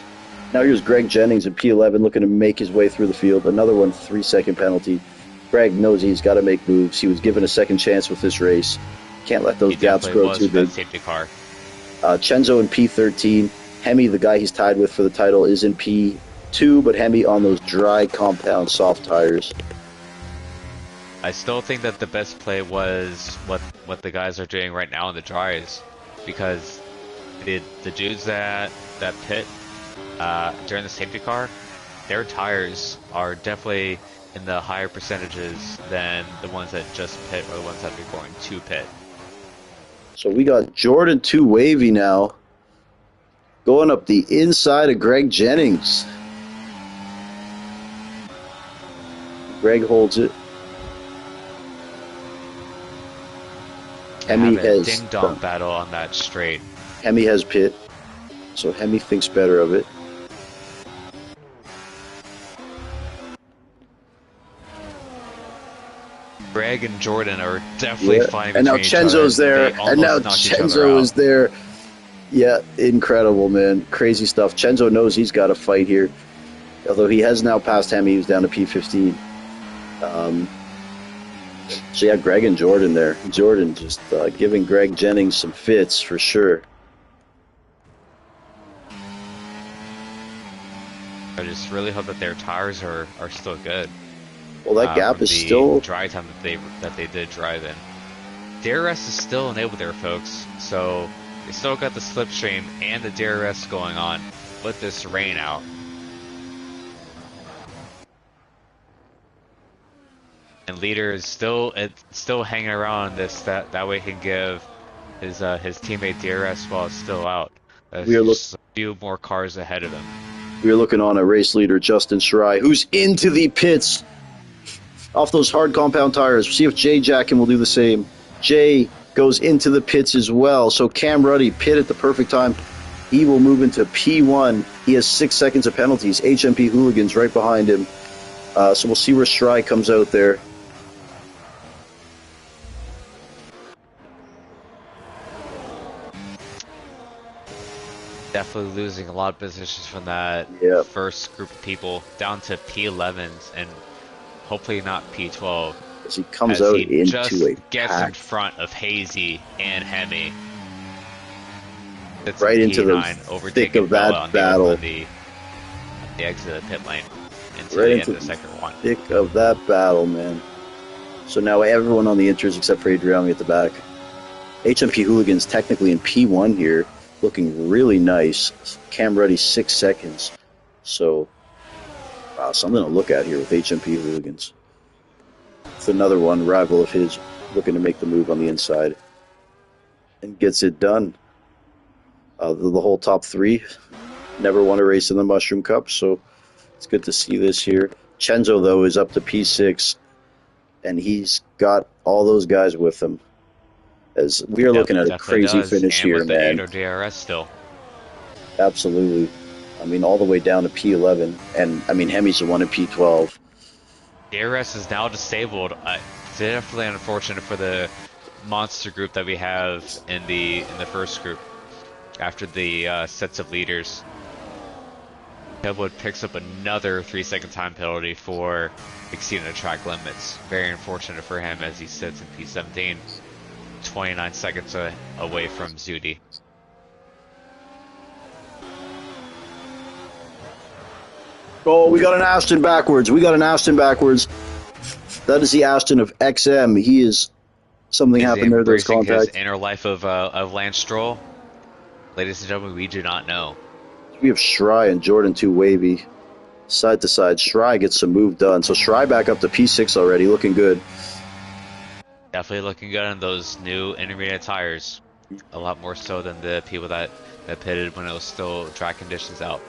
Now here's Greg Jennings in P11 looking to make his way through the field. Another 3-second penalty. Greg knows he's got to make moves. He was given a second chance with this race. Can't let those gaps grow too big. Safety car. Chenzo in P13. Hemi, the guy he's tied with for the title, is in P2, but Hemi on those dry compound soft tires. I still think that the best play was what the guys are doing right now in the dries, because the dudes that pit during the safety car, their tires are definitely in the higher percentages than the ones that just pit or the ones that are going to pit. So we got Jordan 2 Wavy now going up the inside of Greg Jennings. Greg holds it. Hemi have a has ding dong battle on that straight. Hemi has pit, so Hemi thinks better of it. Greg and Jordan are definitely fighting. And now between each other. Chenzo's there, They and now almost knocked each other Chenzo out. is there. Yeah, incredible, man. Crazy stuff. Chenzo knows he's got to fight here. Although he has now passed Hemi, he's down to P15. So yeah, Greg and Jordan there. Jordan just giving Greg Jennings some fits for sure. I just really hope that their tires are still good. Well, that gap from is the still... dry time that they did drive in. DRS is still enabled there, folks. So they still got the slipstream and the DRS going on with this rain out. And leader is still hanging around this that way he can give his teammate DRS while it's still out. We are just a few more cars ahead of him. We're looking on a race leader, Justin Shirai, who's into the pits off those hard compound tires. We'll see if Jay Jackin will do the same. Jay goes into the pits as well. So Cam Ruddy pit at the perfect time. He will move into P1. He has 6 seconds of penalties. HMP Hooligans right behind him. So we'll see where Shirai comes out there. Definitely losing a lot of positions from that first group of people down to P11s and hopefully not P12. As he comes out into just a gets pack. in front of Hazy and Hemi. It's Right into the P9, thick of that Bella on battle. The exit of the pit lane into Right the into end of the second one. thick of that battle, man. So now everyone on the inters except for Adriani at the back. HMP Hooligans technically in P1 here, looking really nice. Cam Ruddy 6 seconds. So, wow, something to look at here with HMP Hooligans. It's another one, rival of his, looking to make the move on the inside. And gets it done. The whole top three never won a race in the Mushroom Cup, so it's good to see this here. Chenzo, though, is up to P6, and he's got all those guys with him. As we are looking at a crazy finish and here, with the man. 8 DRS still. Absolutely. I mean, all the way down to P11, and I mean, Hemi's the one in P12. DRS is now disabled. Definitely unfortunate for the monster group that we have in the first group. After the sets of leaders, Kevwood picks up another 3-second time penalty for exceeding the track limits. Very unfortunate for him as he sits in P17, 29 seconds away from Zudi. Oh, we got an Aston backwards. We got an Aston backwards. That is the Aston of XM. He is... Something happened there. There's Embracing contact. his inner life of Lance Stroll. Ladies and gentlemen, we do not know. We have Shirai and Jordan 2 wavy. Side to side. Shirai gets some move done. So Shirai back up to P6 already. Looking good. Definitely looking good on those new intermediate tires. A lot more so than the people that pitted when it was still track conditions out.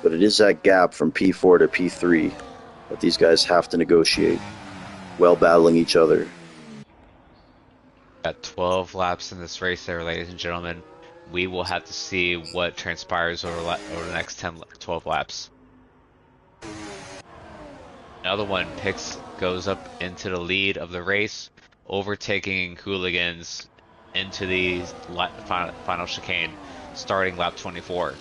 But it is that gap from P4 to P3 that these guys have to negotiate while battling each other. Got 12 laps in this race there, ladies and gentlemen. We will have to see what transpires over the next 12 laps. Another one goes up into the lead of the race, overtaking Hooligans into the final chicane, starting lap 24.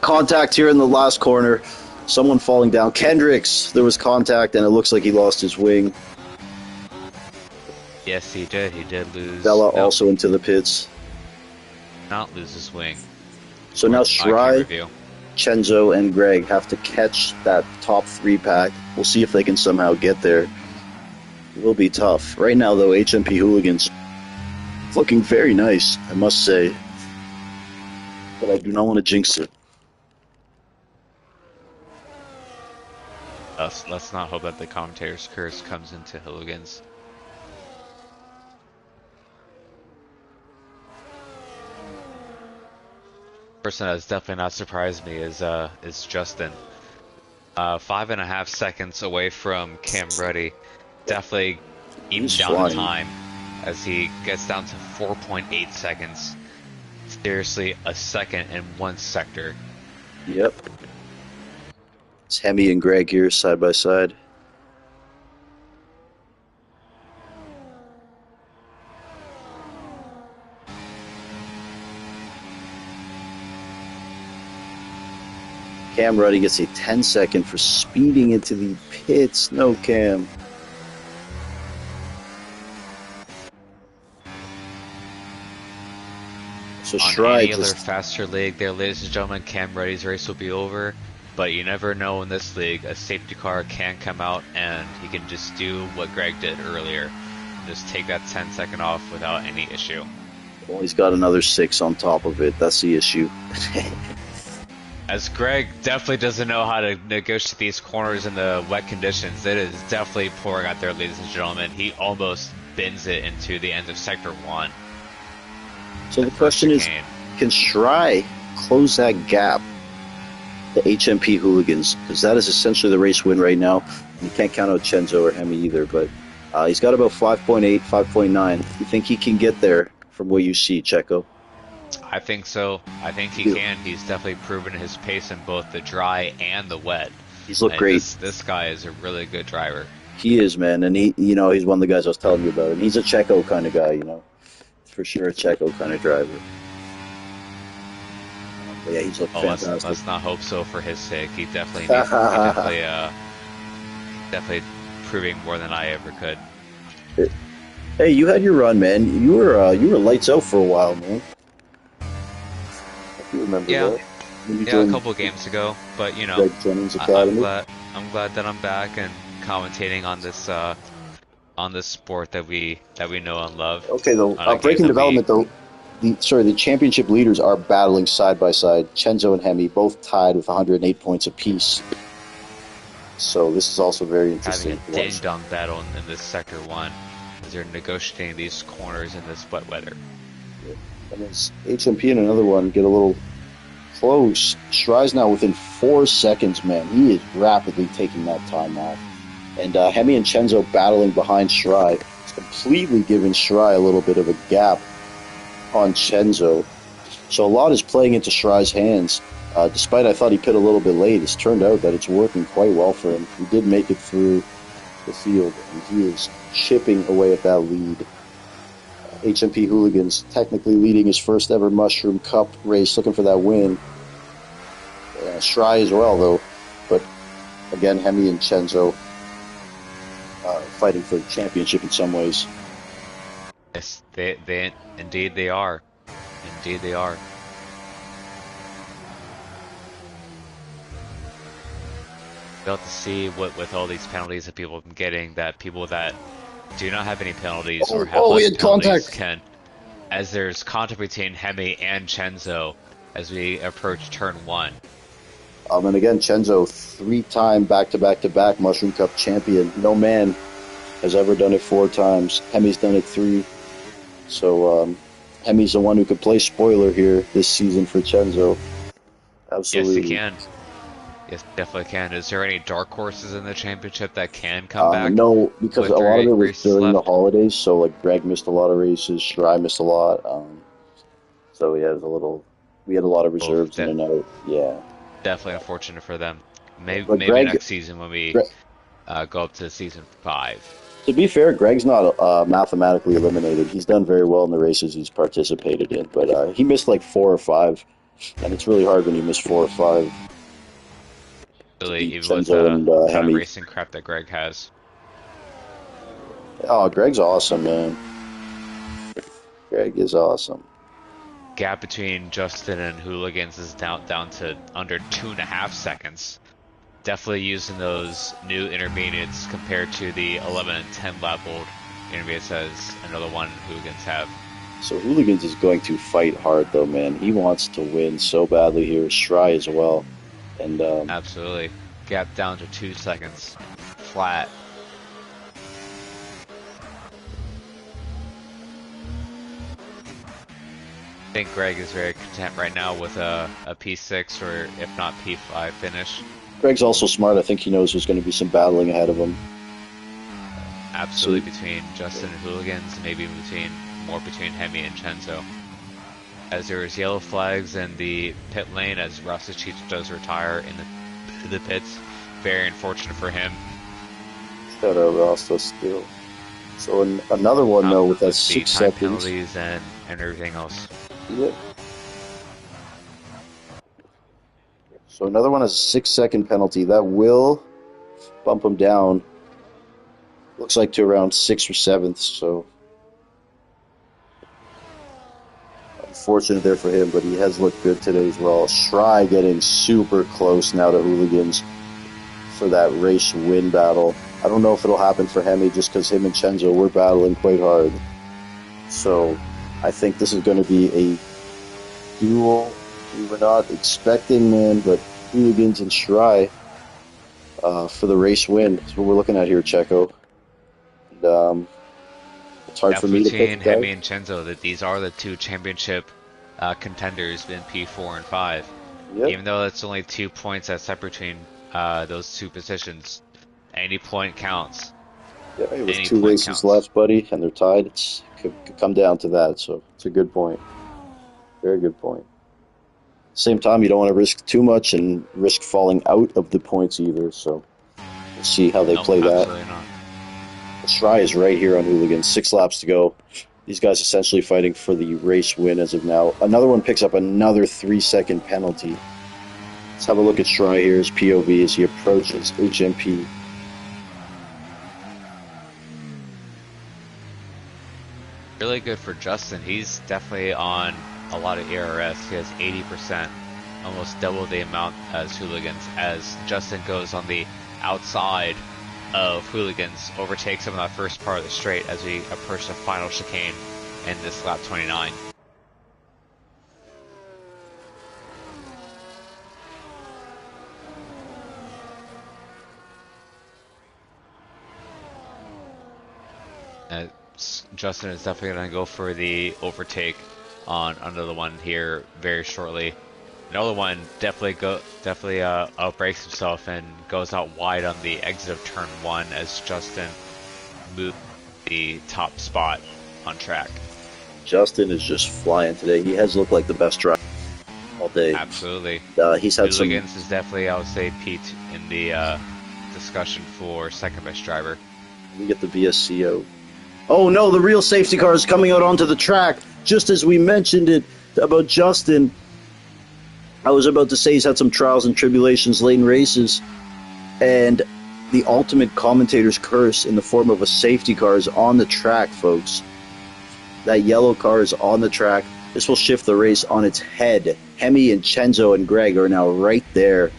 Contact here in the last corner. Someone falling down. Kendricks, there was contact, and it looks like he lost his wing. Yes, he did. He did lose. Bella also into the pits. Not lose his wing. So now Shirai, Chenzo, and Greg have to catch that top 3 pack. We'll see if they can somehow get there. It will be tough. Right now, though, HMP Hooligans looking very nice, I must say. But I do not want to jinx it. Let's not hope that the commentator's curse comes into Hooligans. Person that's definitely not surprised me is Justin. 5.5 seconds away from Cam Ruddy. Definitely even down the time as he gets down to 4.8 seconds. Seriously, a second in one sector. Yep. It's Hemi and Greg here side by side. Cam Ruddy gets a 10-second for speeding into the pits. No, Cam. So On any other faster league there, ladies and gentlemen, Cam Ruddy's race will be over. But you never know in this league, a safety car can come out and he can just do what Greg did earlier. Just take that 10-second off without any issue. Well, he's got another 6 on top of it. That's the issue. As Greg definitely doesn't know how to negotiate these corners in the wet conditions. It is definitely pouring out there, ladies and gentlemen. He almost bends it into the end of Sector 1. So the question is, can Shry close that gap, the HMP Hooligans? Because that is essentially the race win right now. You can't count out Chenzo or Hemi either, but he's got about 5.8, 5.9. You think he can get there from what you see, Checo? I think so. I think he can. He's definitely proven his pace in both the dry and the wet. He's looked great. This guy is a really good driver. He is, man, and he's one of the guys I was telling you about. And he's a Checo kind of guy, for sure, a Checo kind of driver. But yeah, he's looked fantastic. Let's not hope so for his sake. He definitely definitely proving more than I ever could. Hey, you had your run, man. You were lights out for a while, man. You remember that? A couple of games ago, but Greg Jennings Academy. I'm glad that I'm back and commentating on this sport that we know and love. Okay, though, breaking development though. The championship leaders are battling side by side. Chenzo and Hemi both tied with 108 points apiece. So this is also very interesting. Having a ding-dong battle in this Sector 1 as they're negotiating these corners in this wet weather. Yeah. And as HMP and another one get a little close, Shry's now within 4 seconds, man. He is rapidly taking that time off. And Hemi and Chenzo battling behind Shry. It's completely giving Shry a little bit of a gap on Chenzo. So a lot is playing into Shry's hands. Despite I thought he pit a little bit late, it's turned out that it's working quite well for him. He did make it through the field, and he is chipping away at that lead. HMP Hooligans technically leading his first ever Mushroom Cup race, looking for that win. Shry as well, though. But again, Hemi and Chenzo fighting for the championship in some ways. Yes, indeed they are. Indeed they are. About to see what with all these penalties that people have been getting, that people that do not have any penalties or have less penalties can, as there's contact between Hemi and Chenzo as we approach turn 1. And again, Chenzo, 3-time back-to-back-to-back Mushroom Cup champion. No man has ever done it 4 times. Hemi's done it 3. So Hemi's the one who could play spoiler here this season for Chenzo. Absolutely. Yes, he can. Yes, definitely can. Is there any dark horses in the championship that can come back? No, because a lot of it was during the holidays. So like Greg missed a lot of races, Shry missed a lot. So we had a lot of reserves in and out. Yeah. Definitely unfortunate for them. Maybe next season when we go up to season 5. To be fair, Greg's not mathematically eliminated. He's done very well in the races he's participated in, but he missed like 4 or 5, and it's really hard when you miss 4 or 5. Really, even with the kind of racing crap that Greg has. Oh, Greg's awesome, man. Greg is awesome. Gap between Justin and Hooligans is down to under 2.5 seconds. Definitely using those new intermediates compared to the 11 and 10 lap old intermediates as another one Hooligans have. So Hooligans is going to fight hard though, man. He wants to win so badly here. Shry as well. And absolutely. Gap down to 2 seconds. Flat. I think Greg is very content right now with a P6 or if not P5 finish. Greg's also smart. I think he knows there's going to be some battling ahead of him. absolutely between Justin and Hooligans, maybe more between Hemi and Chenzo. As there is yellow flags in the pit lane as Rosicic does retire in the pits. Very unfortunate for him. Shout out Rasta still. So another one though with that 6 seconds. Penalties and everything else. Yep. So another one has a 6-second penalty. That will bump him down. Looks like to around 6th or 7th, so unfortunate there for him, but he has looked good today as well. Shry getting super close now to Hooligans for that race win battle. I don't know if it'll happen for Hemi just because him and Chenzo were battling quite hard. So I think this is going to be a duel we were not expecting, man, but Hooligans and Shry for the race win. That's what we're looking at here, Checo. And, it's hard for me to pick. Between Hemi and Chenzo, that these are the two championship contenders in P4 and 5. Yep. Even though it's only 2 points that separate between those two positions, any point counts. Yeah, with 2 races left, buddy, and they're tied. It could come down to that, so it's a good point. Very good point. Same time, you don't want to risk too much and risk falling out of the points either, so we'll see how they play that. Not. Shry is right here on Hooligans. 6 laps to go. These guys essentially fighting for the race win as of now. Another one picks up another 3-second penalty. Let's have a look at Shry here, his POV as he approaches HMP. Really good for Justin. He's definitely on a lot of ERS. He has 80%, almost double the amount as Hooligans, as Justin goes on the outside of Hooligans, overtakes him in that first part of the straight as we approach the final chicane in this lap 29. Justin is definitely going to go for the overtake on another one here very shortly. Another one definitely outbrakes himself and goes out wide on the exit of turn 1 as Justin moved the top spot on track. Justin is just flying today. He has looked like the best driver all day. Absolutely. He's had some. Hooligans is definitely, I would say, Pete in the discussion for second best driver. We get the VSCO. Oh no, the real safety car is coming out onto the track. Just as we mentioned it about Justin, I was about to say he's had some trials and tribulations late in races, and the ultimate commentator's curse in the form of a safety car is on the track, folks. That yellow car is on the track. This will shift the race on its head. Hemi and Chenzo and Greg are now right there.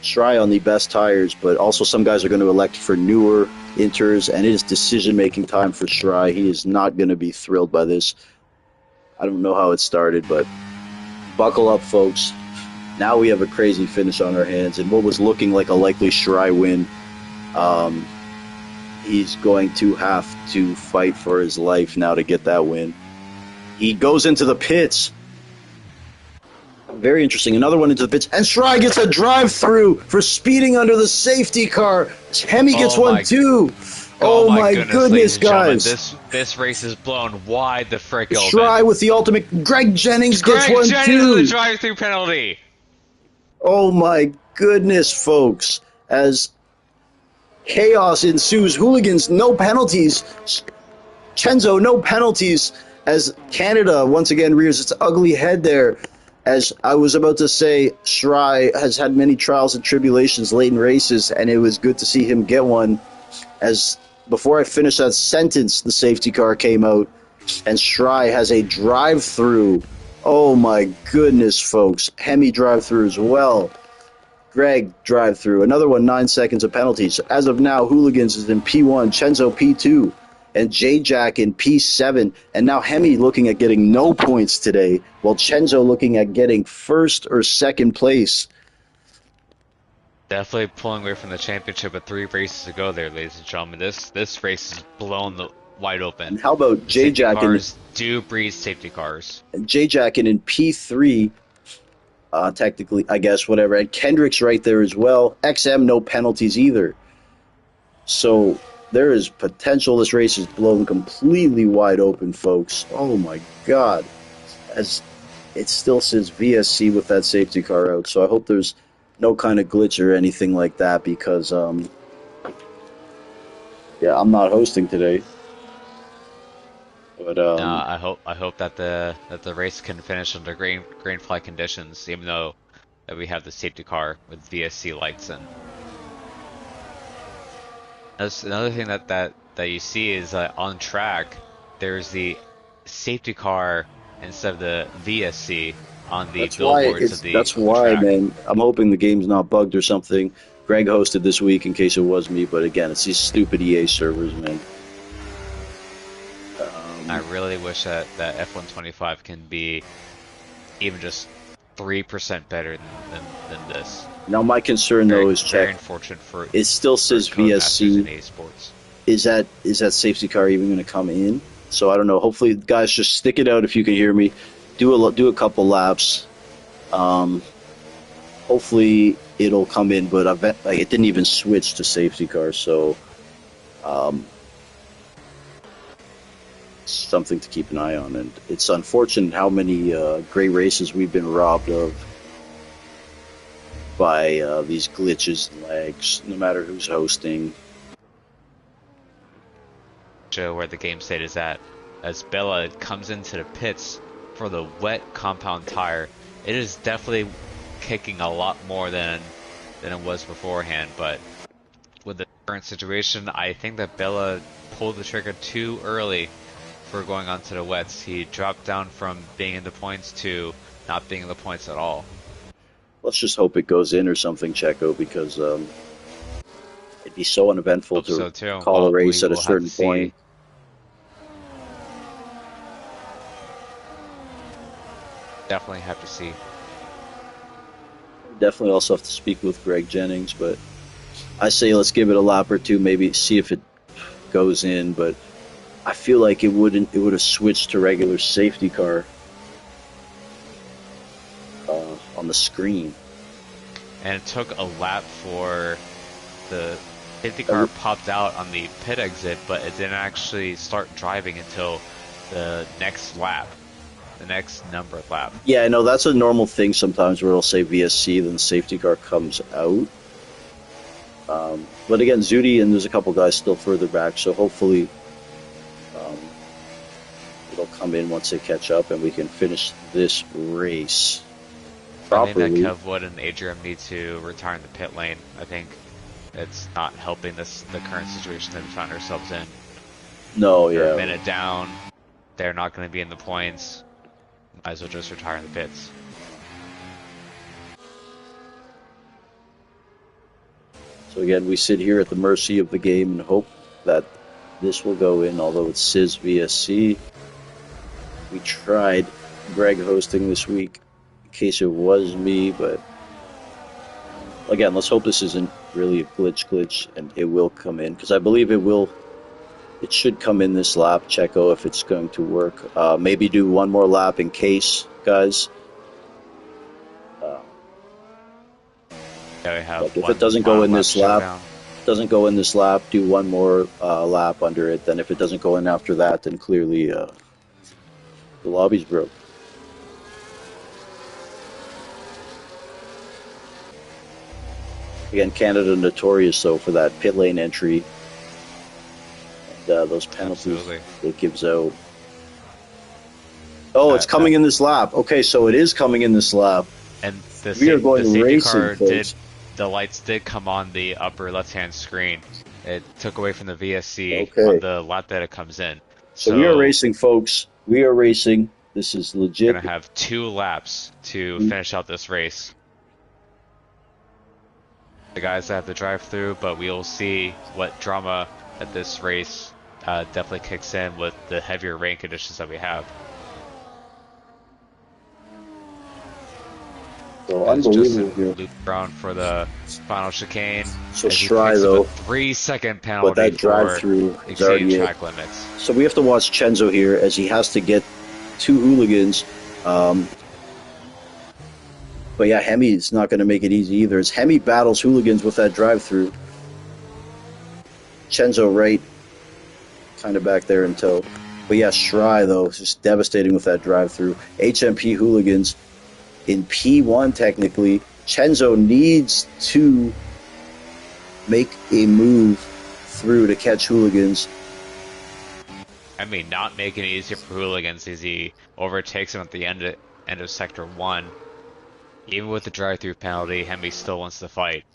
Shry on the best tires, but also some guys are going to elect for newer inters, and it is decision-making time for Shry. He is not going to be thrilled by this. I don't know how it started, but buckle up, folks. Now we have a crazy finish on our hands, and what was looking like a likely Shry win, he's going to have to fight for his life now to get that win. He goes into the pits. Very interesting. Another one into the pits. And Shry gets a drive-through for speeding under the safety car. Hemi gets one too. Oh my goodness, guys. This race is blown wide the frick open. Shry with the ultimate. Greg Jennings gets one Jennings too. With the drive-through penalty. Oh my goodness, folks. As chaos ensues. Hooligans, no penalties. Chenzo, no penalties. As Canada once again rears its ugly head there. As I was about to say, Shry has had many trials and tribulations late in races, and it was good to see him get one. As before I finish that sentence, the safety car came out, and Shry has a drive-through. Oh my goodness, folks. Hemi drive-through as well. Greg drive-through. Another one, 9 seconds of penalties. As of now, Hooligans is in P1, Chenzo P2, and J-Jack in P7. And now Hemi looking at getting no points today, while Chenzo looking at getting first or second place. Definitely pulling away from the championship with 3 races to go there, ladies and gentlemen. This race is blown wide open. And how about J-Jack? Cars do breed safety cars. J-Jack in P3, technically, I guess, whatever. And Kendrick's right there as well. XM, no penalties either. So there is potential. This race is blown completely wide open, folks. Oh my God. As it still says VSC with that safety car out, so I hope there's no kind of glitch or anything like that because, yeah, I'm not hosting today. But no, I hope that the race can finish under green flag conditions, even though that we have the safety car with VSC lights in. That's another thing that you see is on track, there's the safety car instead of the VSC on the billboards of the That's why, track. man. I'm hoping the game's not bugged or something. Greg hosted this week in case it was me, but again, it's these stupid EA servers, man. I really wish that F125 can be even just 3% better than this. Now, my concern though is very check. unfortunate for It still says Codemasters in VSC. EA Sports. Is that safety car even going to come in? So I don't know. Hopefully, guys, just stick it out if you can hear me. Do a couple laps. Hopefully it'll come in, but I bet it didn't even switch to safety car, so something to keep an eye on. And it's unfortunate how many great races we've been robbed of by these glitches and lags, no matter who's hosting. Show where the game state is at. As Bella comes into the pits for the wet compound tire, it is definitely kicking a lot more than it was beforehand, but with the current situation, I think that Bella pulled the trigger too early for going onto the wets. He dropped down from being in the points to not being in the points at all. Let's just hope it goes in or something, Checo, because it'd be so uneventful Hope to so too. call Well, a race we at a will have certain to see. point. Definitely have to see. Definitely also have to speak with Greg Jennings, but I say let's give it a lap or two, maybe see if it goes in. But I feel like it would have switched to regular safety car on the screen. And it took a lap for the safety car popped out on the pit exit, but it didn't actually start driving until the next lap, the next numbered lap. Yeah, I know that's a normal thing sometimes where it'll say VSC, then the safety car comes out. But again, Zudi and there's a couple guys still further back, so hopefully it'll come in once they catch up and we can finish this race I think properly. that Kev Wood and Adrian need to retire in the pit lane. I think it's not helping the current situation that we find ourselves in. No, They're yeah. a minute down. They're not going to be in the points. Might as well just retire in the pits. So again, we sit here at the mercy of the game and hope that this will go in, although it's SIS VSC. We tried Greg hosting this week in case it was me, but again, let's hope this isn't really a glitch and it will come in, because I believe it should come in this lap, Checo, if it's going to work. Maybe do one more lap in case, guys. Yeah, we have Like if one it doesn't go final in lap this lap, showdown. do one more lap under it. Then if it doesn't go in after that, then clearly the lobby's broke. Again, Canada notorious though for that pit lane entry and those penalties Absolutely. it gives out. Oh, it's coming in this lap. Okay, so it is coming in this lap. And the, We are going the safety racing, car folks. the lights did come on the upper left-hand screen. It took away from the VSC Okay. on the lap that it comes in. So we are racing, folks. We are racing. This is We're legit. gonna have 2 laps to finish out this race. The guys that have the drive-through, but we'll see what drama at this race definitely kicks in with the heavier rain conditions that we have. So As unbelievable Justin here. looped around for the final chicane. So as he Stry, picks up though. a 3-second penalty But that for drive-through is exceeding already track limits. So we have to watch Chenzo here as he has to get 2 hooligans. But yeah, Hemi's not going to make it easy either. As Hemi battles hooligans with that drive-through. Chenzo right, kind of back there in tow. But yeah, Shry, though, is just devastating with that drive-through. HMP Hooligans in P1, technically. Chenzo needs to make a move through to catch Hooligans. I mean, not making it easier for Hooligans as he overtakes him at the end of Sector 1. Even with the drive-through penalty, Hemi still wants to fight.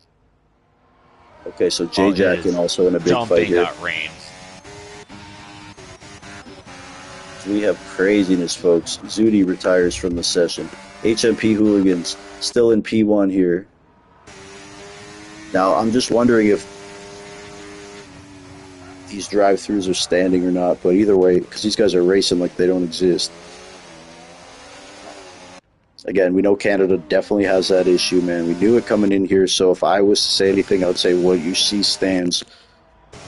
Okay, so J-Jack and also in a big fight here. Dumping that rain. We have craziness, folks. Zudi retires from the session. HMP Hooligans still in P1 here. Now, I'm just wondering if these drive-thrus are standing or not, but either way, because these guys are racing like they don't exist. Again, we know Canada definitely has that issue, man. We knew it coming in here, so if I was to say anything, I would say what you see stands.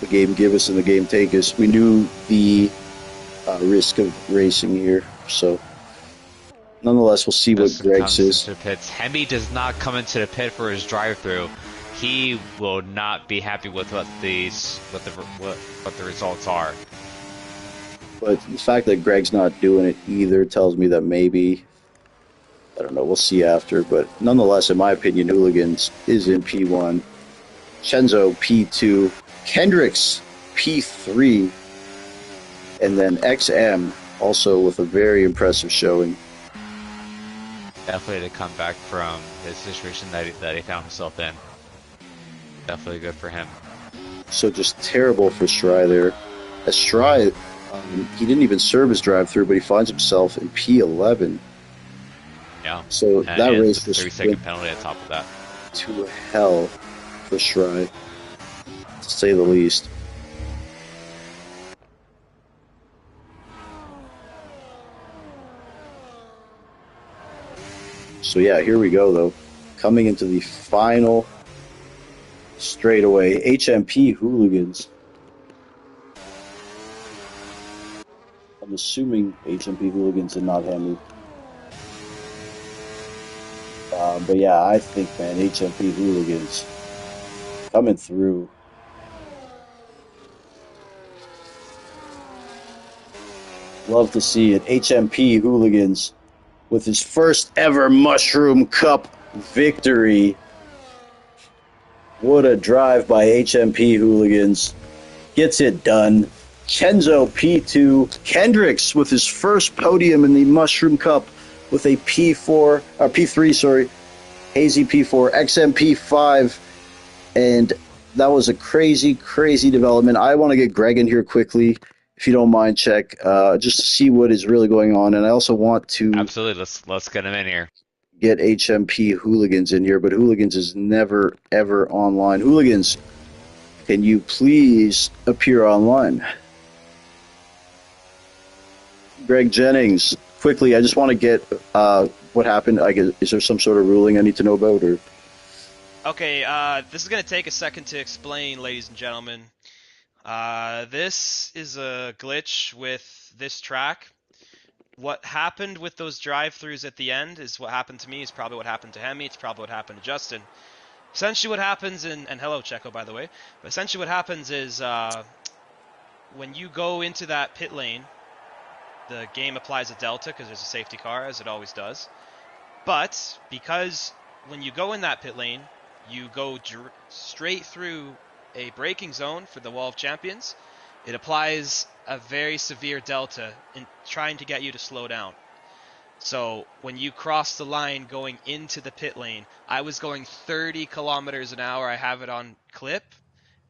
The game give us and the game take us. We knew the risk of racing here, so nonetheless, we'll see what Greg says. Hemi does not come into the pit for his drive-through. He will not be happy with what the results are. But the fact that Greg's not doing it either tells me that maybe, I don't know, we'll see after. But nonetheless, in my opinion, Hooligans is in P1. Chenzo, P2. Kendricks, P3. And then XM, also with a very impressive showing. Definitely to come back from his situation that he found himself in. Definitely good for him. So just terrible for Shry there. As Shry, he didn't even serve his drive-through, but he finds himself in P11. Yeah. So and that race was 3-second went penalty on top of that. to hell for Shry, to say the least. So yeah, here we go though. Coming into the final straightaway, HMP Hooligans. I'm assuming HMP Hooligans and not Hemi. But yeah, I think, man, HMP Hooligans coming through. Love to see it. HMP Hooligans with his first ever Mushroom Cup victory. What a drive by HMP Hooligans. Gets it done. Chenzo P2. Kendricks with his first podium in the Mushroom Cup with a P3, sorry. Hazy P4, XM P5. And that was a crazy, crazy development. I want to get Greg in here quickly, if you don't mind, check, just to see what is really going on. And I also want to... Absolutely, let's get him in here. Get HMP Hooligans in here, but Hooligans is never, ever online. Hooligans, can you please appear online? Greg Jennings, quickly, I just want to get what happened. I guess, is there some sort of ruling I need to know about? Or? Okay, this is going to take a second to explain, ladies and gentlemen. This is a glitch with this track. What happened with those drive-thrus at the end is what happened to me. It's probably what happened to Hemi. It's probably what happened to Justin. Essentially what happens, and hello Checo, by the way. But essentially what happens is when you go into that pit lane, the game applies a delta because there's a safety car, as it always does. But because when you go in that pit lane, you go straight through a braking zone for the Wall of Champions, it applies a very severe delta in trying to get you to slow down. So when you cross the line going into the pit lane, I was going 30 kilometers an hour. I have it on clip,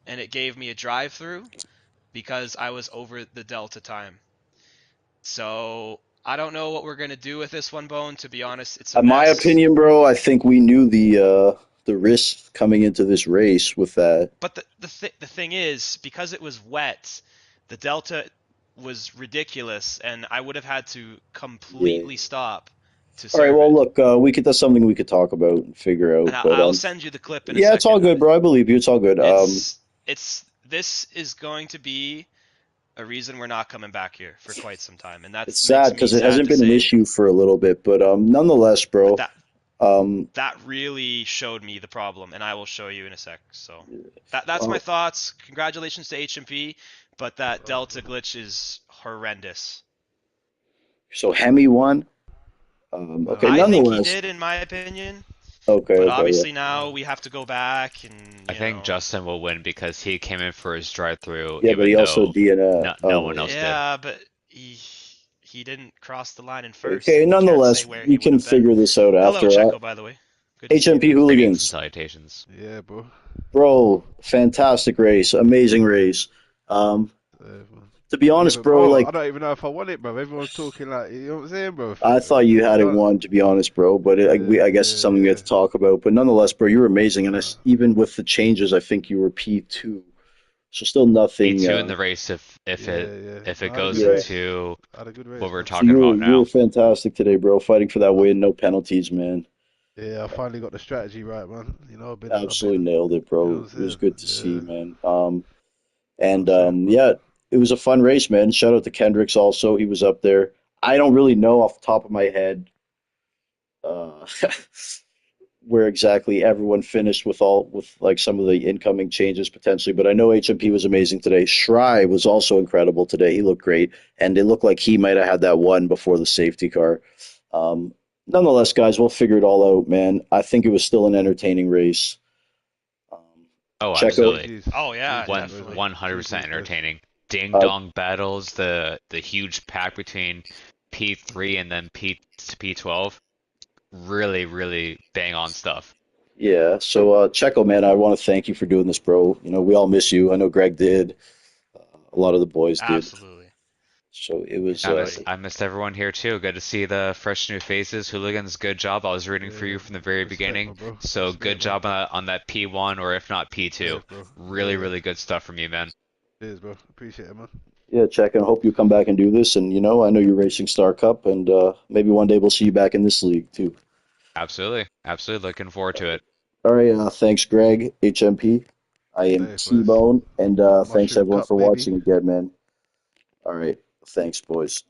and it gave me a drive-through because I was over the delta time. So I don't know what we're going to do with this one, Bone. To be honest, it's a in my mess. opinion, bro, I think we knew the risk coming into this race with that. But the thing is, because it was wet, the delta was ridiculous, and I would have had to completely stop to serve. All right, well, look, that's something we could talk about and figure out. And I'll send you the clip in a yeah, second. it's all good, bro. I believe you. It's all good. This is going to be a reason we're not coming back here for quite some time, and that's it's sad because it hasn't been an issue for a little bit, but nonetheless, bro. That really showed me the problem, and I will show you in a sec. So that's my thoughts. Congratulations to HMP, but that Delta glitch is horrendous. So Hemi won. Okay, I think he nonetheless. did, in my opinion. Okay. But okay, obviously yeah. now we have to go back and. I think Justin will win because he came in for his drive-through. Yeah, but he also no DNF. one else did. Yeah, but he didn't cross the line in first. Okay, so we can't nonetheless, say where we he can would have been. figure this out after. Hello, Checo, by the way. Good to see HMP you. Hooligans. Salutations. Yeah, bro. Bro, fantastic race, amazing race. To be honest, but bro, like I don't even know if I won it, bro. Everyone's talking like, you know what I'm saying, bro? I thought you had it won, to be honest, bro. But I guess it's something we have to talk about. But nonetheless, bro, you were amazing, and even with the changes, I think you were P2. So still nothing. P2 in the race if it goes into what we're talking you about now. You were fantastic today, bro. Fighting for that win, no penalties, man. Yeah, I finally got the strategy right, man. You know, Absolutely nailed it, bro. It was good to see, man. Yeah, it was a fun race, man. Shout out to Kendricks also. He was up there. I don't really know off the top of my head where exactly everyone finished with like some of the incoming changes potentially, but I know HMP was amazing today. Shry was also incredible today. He looked great, and it looked like he might have had that one before the safety car. Nonetheless, guys, we'll figure it all out, man. I think it was still an entertaining race. Oh, Checo. absolutely. Oh yeah, 100% entertaining. Ding dong battles, the huge pack between P3 and then P12. Really, really bang on stuff. Yeah. So, Checo, man, I want to thank you for doing this, bro. You know, we all miss you. I know Greg did. A lot of the boys did. Absolutely. So it was. I missed everyone here too. Good to see the fresh new faces. Hooligans, good job. I was rooting for you from the very beginning. So good job on that P1 or if not P2. Really, really good stuff from you, man. Cheers, bro. Appreciate it, man. Yeah, Checo. I hope you come back and do this. And, you know, I know you're racing Star Cup, and maybe one day we'll see you back in this league too. Absolutely. Absolutely. Looking forward to it. All right. Thanks, Greg, HMP. I am T-Bone, and thanks everyone for watching again, man. All right. Thanks, boys.